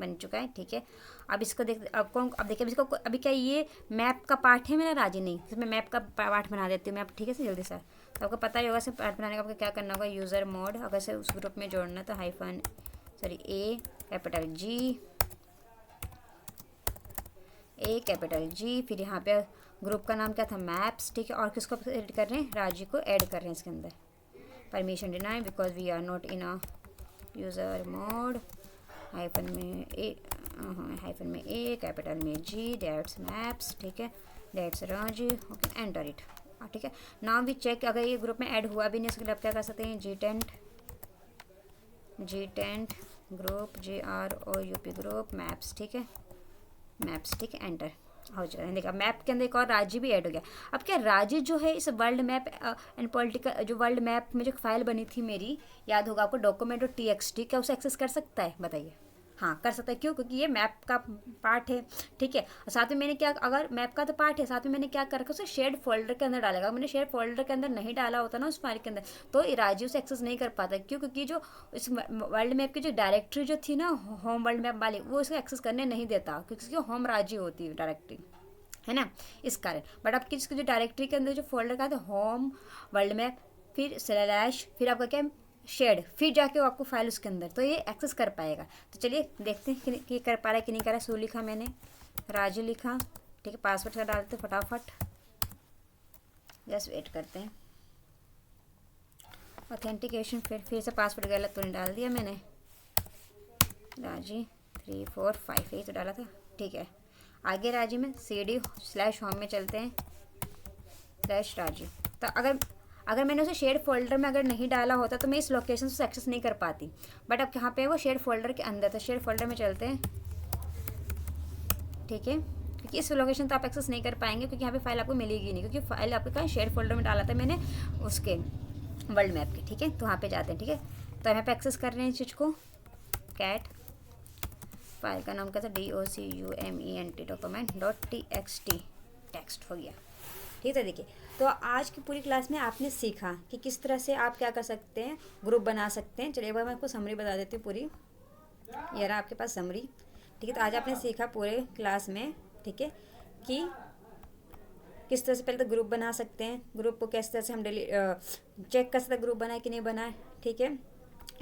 बन चुका है, ठीक है। अब इसको अब देखिए इसको, अभी क्या ये मैप का पार्ट है मेरा, राजी नहीं, इसमें मैप का पार्ट बना देती हूँ मैं, ठीक है, जल्दी से। तो आपको पता ही होगा सिर्फ पार्ट बनाने का आपको क्या करना होगा, यूज़र मोड, अगर से उस ग्रुप में जोड़ना तो A कैपिटल G, फिर यहाँ पे ग्रुप का नाम क्या था, मैप्स, ठीक है। और किसको ऐड कर रहे हैं, राजी को ऐड कर रहे हैं इसके अंदर। Permission deny because we are not in a user mode, hyphen में A कैपिटल में G, दैट्स मैप्स, ठीक है, दैट्स राजी, ओके, एंटर इट, ठीक है। नाउ भी चेक, अगर ये ग्रुप में ऐड हुआ भी नहीं उसके लिए आप क्या कर सकते हैं, G10 group, GROUP group maps, ठीक है, मैप्स, ठीक है, एंटर हो जाएगा। देखा मैप के अंदर एक और राजी भी ऐड हो गया। अब क्या राजी जो है इस वर्ल्ड मैप एंड पॉलिटिकल, जो वर्ल्ड मैप में जो फाइल बनी थी मेरी, याद होगा आपको, document.txt, क्या उसे एक्सेस कर सकता है, बताइए। हाँ कर सकता है, क्यों, क्योंकि ये मैप का पार्ट है, ठीक है। और साथ में मैंने क्या, अगर मैप का तो पार्ट है, साथ में मैंने क्या कर रखा, उसे शेयर्ड फोल्डर के अंदर डालेगा। मैंने शेयर्ड फोल्डर के अंदर नहीं डाला होता ना उस फाइल के अंदर, तो राजी उसे एक्सेस नहीं कर पाता, क्यों, क्योंकि जो इस वर्ल्ड मैप की जो डायरेक्टरी जो थी ना, होम वर्ल्ड मैप वाली, वो इसे एक्सेस करने नहीं देता, क्योंकि उसकी होम राजी होती है डायरेक्टरी, है ना, इस कारण। बट आपकी इसकी जो डायरेक्टरी के अंदर जो फोल्डर का था, होम वर्ल्ड मैप, फिर / फिर आपका क्या, शेड, फिर जाके वो आपको फाइल उसके अंदर, तो ये एक्सेस कर पाएगा। तो चलिए देखते हैं कि कर पा रहा है कि नहीं कर रहा है। सो लिखा मैंने, राजू लिखा, ठीक है, पासवर्ड का डालते फटाफट, जस्ट वेट करते हैं। ऑथेंटिकेशन, फिर से पासवर्ड गलत तो नहीं डाल दिया मैंने, राजी 3 4 5 यही तो डाला था, ठीक है। आगे राजी में cd/home में चलते हैं, /राजी। तो अगर मैंने उसे शेयर फोल्डर में अगर नहीं डाला होता तो मैं इस लोकेशन से एक्सेस नहीं कर पाती। बट अब यहाँ पे वो शेयर फोल्डर के अंदर, तो शेयर फोल्डर में चलते हैं, ठीक है, क्योंकि इस लोकेशन तो आप एक्सेस नहीं कर पाएंगे, क्योंकि यहाँ पे फाइल आपको मिलेगी नहीं, क्योंकि फाइल आपके कहाँ शेयर फोल्डर में डाला था मैंने उसके वर्ल्ड मैप के, ठीक है। तो वहाँ पे जाते हैं, ठीक है। तो यहाँ पे एक्सेस कर रहे हैं इस चीज़ को, कैट, फाइल का नाम क्या था, document.txt, टेक्स्ट हो गया, ठीक है। देखिए तो आज की पूरी क्लास में आपने सीखा कि किस तरह से आप क्या कर सकते हैं, ग्रुप बना सकते हैं। चलिए एक बार मैं आपको समरी बता देती हूँ पूरी, ये रहा आपके पास समरी, ठीक है। तो आज आपने सीखा पूरे क्लास में, ठीक है, कि किस तरह से पहले तो ग्रुप बना सकते हैं, ग्रुप को किस तरह से हम चेक कर सकते हैं ग्रुप बना है कि नहीं बना है, ठीक है,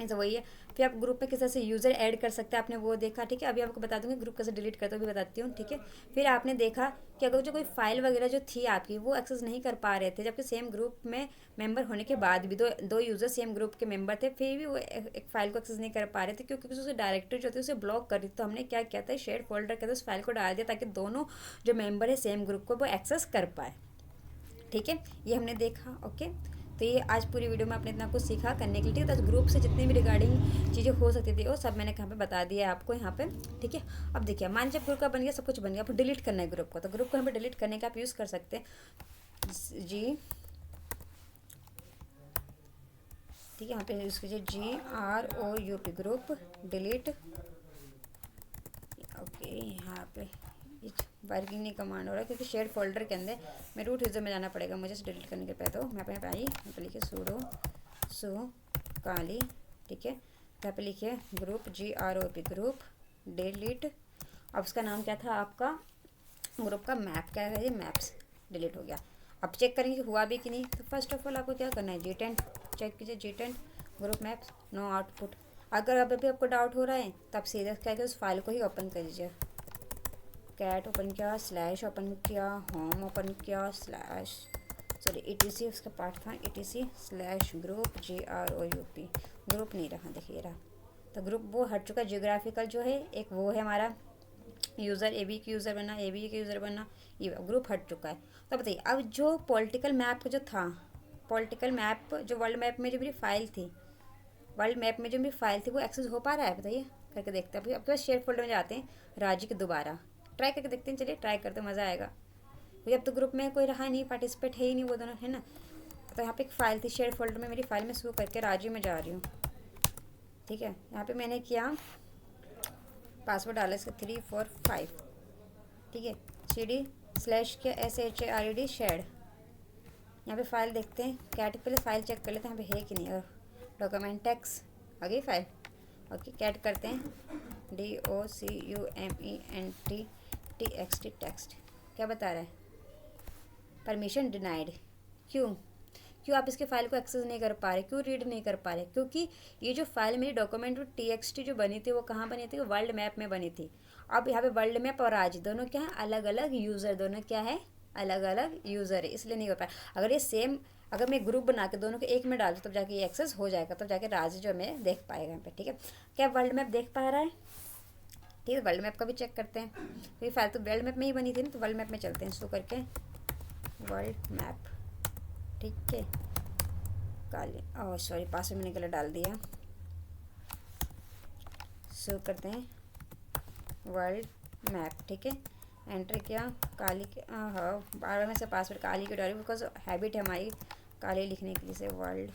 ऐसा वही है। फिर आप ग्रुप में किस तरह से यूज़र ऐड कर सकते हैं, आपने वो देखा, ठीक है। अभी आपको बता दूंगी ग्रुप कैसे डिलीट करते हो भी बताती हूँ, ठीक है। फिर आपने देखा कि अगर जो कोई फाइल वगैरह जो थी आपकी वो एक्सेस नहीं कर पा रहे थे, जबकि सेम ग्रुप में मेंबर होने के बाद भी दो यूज़र सेम ग्रुप के मेंबर थे, फिर भी वो एक फाइल को एक्सेस नहीं कर पा रहे थे क्योंकि उससे डायरेक्टरी जो थी उसे ब्लॉक कर दी। तो हमने क्या किया था, शेयर फोल्डर के उस फाइल को डाल दिया ताकि दोनों जो मेंबर है सेम ग्रुप को वो एक्सेस कर पाए, ठीक है। ये हमने देखा, ओके। तो ये आज पूरी वीडियो में आपने इतना कुछ सीखा करने के लिए, तो ग्रुप से जितनी भी रिगार्डिंग चीज़ें हो सकती थी वो सब मैंने यहाँ पे बता दिया है आपको यहाँ पे, ठीक है। अब देखिए मान जब ग्रुप का बन गया, सब कुछ बन गया, आपको डिलीट करना है ग्रुप को, तो ग्रुप को यहाँ पे डिलीट करने का आप यूज़ कर सकते हैं जी, ठीक है। यहाँ पे यूज़ कीजिए GROUP ग्रुप डिलीट, ओके। यहाँ पे वर्किंग नहीं कमांड हो रहा है क्योंकि शेयर फोल्डर के अंदर मैं रूट यूज़र में जाना पड़ेगा मुझे डिलीट करने के पहले। तो मैं यहाँ पे आई, यहाँ पे लिखिए सूडो सो काली, ठीक है। तो यहाँ पे लिखिए ग्रुप GROUP ग्रुप डिलीट। अब उसका नाम क्या था आपका ग्रुप का, मैप, क्या है ये, मैप्स, डिलीट हो गया। अब चेक करेंगे कि हुआ भी कि नहीं। तो फर्स्ट ऑफ ऑल आपको क्या करना है, G10 चेक कीजिए, G10 group maps, no output. अगर अभी भी आपको डाउट हो रहा है तो आप सीधे क्या उस फाइल को ही ओपन कर लीजिए, कैट ओपन किया, स्लैश ओपन किया, होम ओपन किया, स्लैश सॉरी ETC उसका पार्ट था, ETC slash group GROUP, group नहीं रहा, देखिए रहा। तो ग्रुप वो हट चुका, जियोग्राफिकल जो है एक वो है हमारा यूज़र, AB के यूज़र बनना, AB के यूज़र बनना, ये ग्रुप हट चुका है। तो बताइए अब जो पॉलिटिकल मैप जो था, पॉलिटिकल मैप जो वर्ल्ड मैप में जो मेरी फाइल थी, वर्ल्ड मैप में जो मेरी फाइल थी वो एक्सेस हो पा रहा है, बताइए करके देखते हैं। आपके पास शेयर फोल्डर में जाते हैं, राज्य के दोबारा ट्राई करके देखते हैं, चलिए ट्राई करते, मज़ा आएगा। क्योंकि अब तो ग्रुप में कोई रहा नहीं, पार्टिसिपेट है ही नहीं वो दोनों, है ना। तो यहाँ पे एक फ़ाइल थी शेयर फोल्डर में, मेरी फाइल में शुरू करके राज्य में जा रही हूँ, ठीक है। यहाँ पे मैंने किया पासवर्ड डाला इसका 345, ठीक है, CD स्लैश किया SHARED शेड। यहाँ पे फाइल देखते हैं, कैट पहले फाइल चेक कर लेते हैं यहाँ पे है कि नहीं, और डॉक्यूमेंट टेक्स आ गई फाइल, ओके। कैट करते हैं DOCUMENT टेक्स्ट, क्या बता रहा है, परमिशन डिनाइड। क्यों क्यों आप इसके फाइल को एक्सेस नहीं कर पा रहे, क्यों रीड नहीं कर पा रहे, क्योंकि ये जो फाइल मेरी डॉक्यूमेंट TXT जो बनी थी वो कहाँ बनी थी, वर्ल्ड मैप में बनी थी। अब यहाँ पे वर्ल्ड मैप और राज्य दोनों क्या है, अलग अलग यूज़र, दोनों क्या है, अलग अलग यूज़र है, इसलिए नहीं हो पाया। अगर ये सेम, अगर मैं ग्रुप बना के दोनों को एक में डाल दूँ तब जाके ये एक्सेस हो जाएगा, तब जाके राज्य जो मैं देख पाएगा यहाँ पे, ठीक है। क्या वर्ल्ड मैप देख पा रहा है, ठीक है। वर्ल्ड मैप का भी चेक करते हैं, तो ये फाइल तो वर्ल्ड मैप में ही बनी थी ना, तो वर्ल्ड मैप में चलते हैं, शुरू करके वर्ल्ड मैप, ठीक है। काली ओह सॉरी पासवर्ड मैंने गलत डाल दिया, शुरू करते हैं वर्ल्ड मैप, ठीक है। एंटर किया, काली के हाँ बार में से पासवर्ड काली की डाली, बिकॉज हैबिट है हमारी काली लिखने के लिए से वर्ल्ड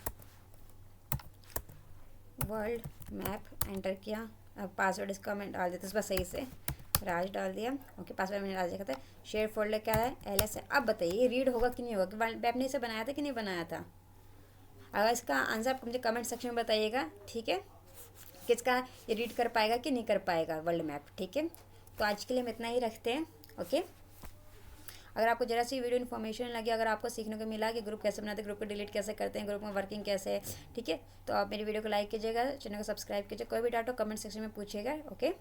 मैप एंटर किया। अब पासवर्ड इसका मैं डाल देता हूँ, बस सही से राज डाल दिया, ओके। पासवर्ड मैंने डाल दिया था, शेयर फोल्डर क्या है LS है। अब बताइए रीड होगा कि नहीं होगा, कि वर्ल्ड मैप ने इसे बनाया था कि नहीं बनाया था। अगर इसका आंसर आप मुझे कमेंट सेक्शन में बताइएगा, ठीक है, किसका ये रीड कर पाएगा कि नहीं कर पाएगा वर्ल्ड मैप, ठीक है। तो आज के लिए हम इतना ही रखते हैं, ओके। अगर आपको जरा सी वीडियो इन्फॉर्मेशन लगी, अगर आपको सीखने को मिला कि ग्रुप कैसे बनाते हैं, ग्रुप को डिलीट कैसे करते हैं, ग्रुप में वर्किंग कैसे है, ठीक है, तो आप मेरी वीडियो को लाइक कीजिएगा, चैनल को सब्सक्राइब कीजिए, कोई भी डाउट हो कमेंट सेक्शन में पूछिएगा, ओके।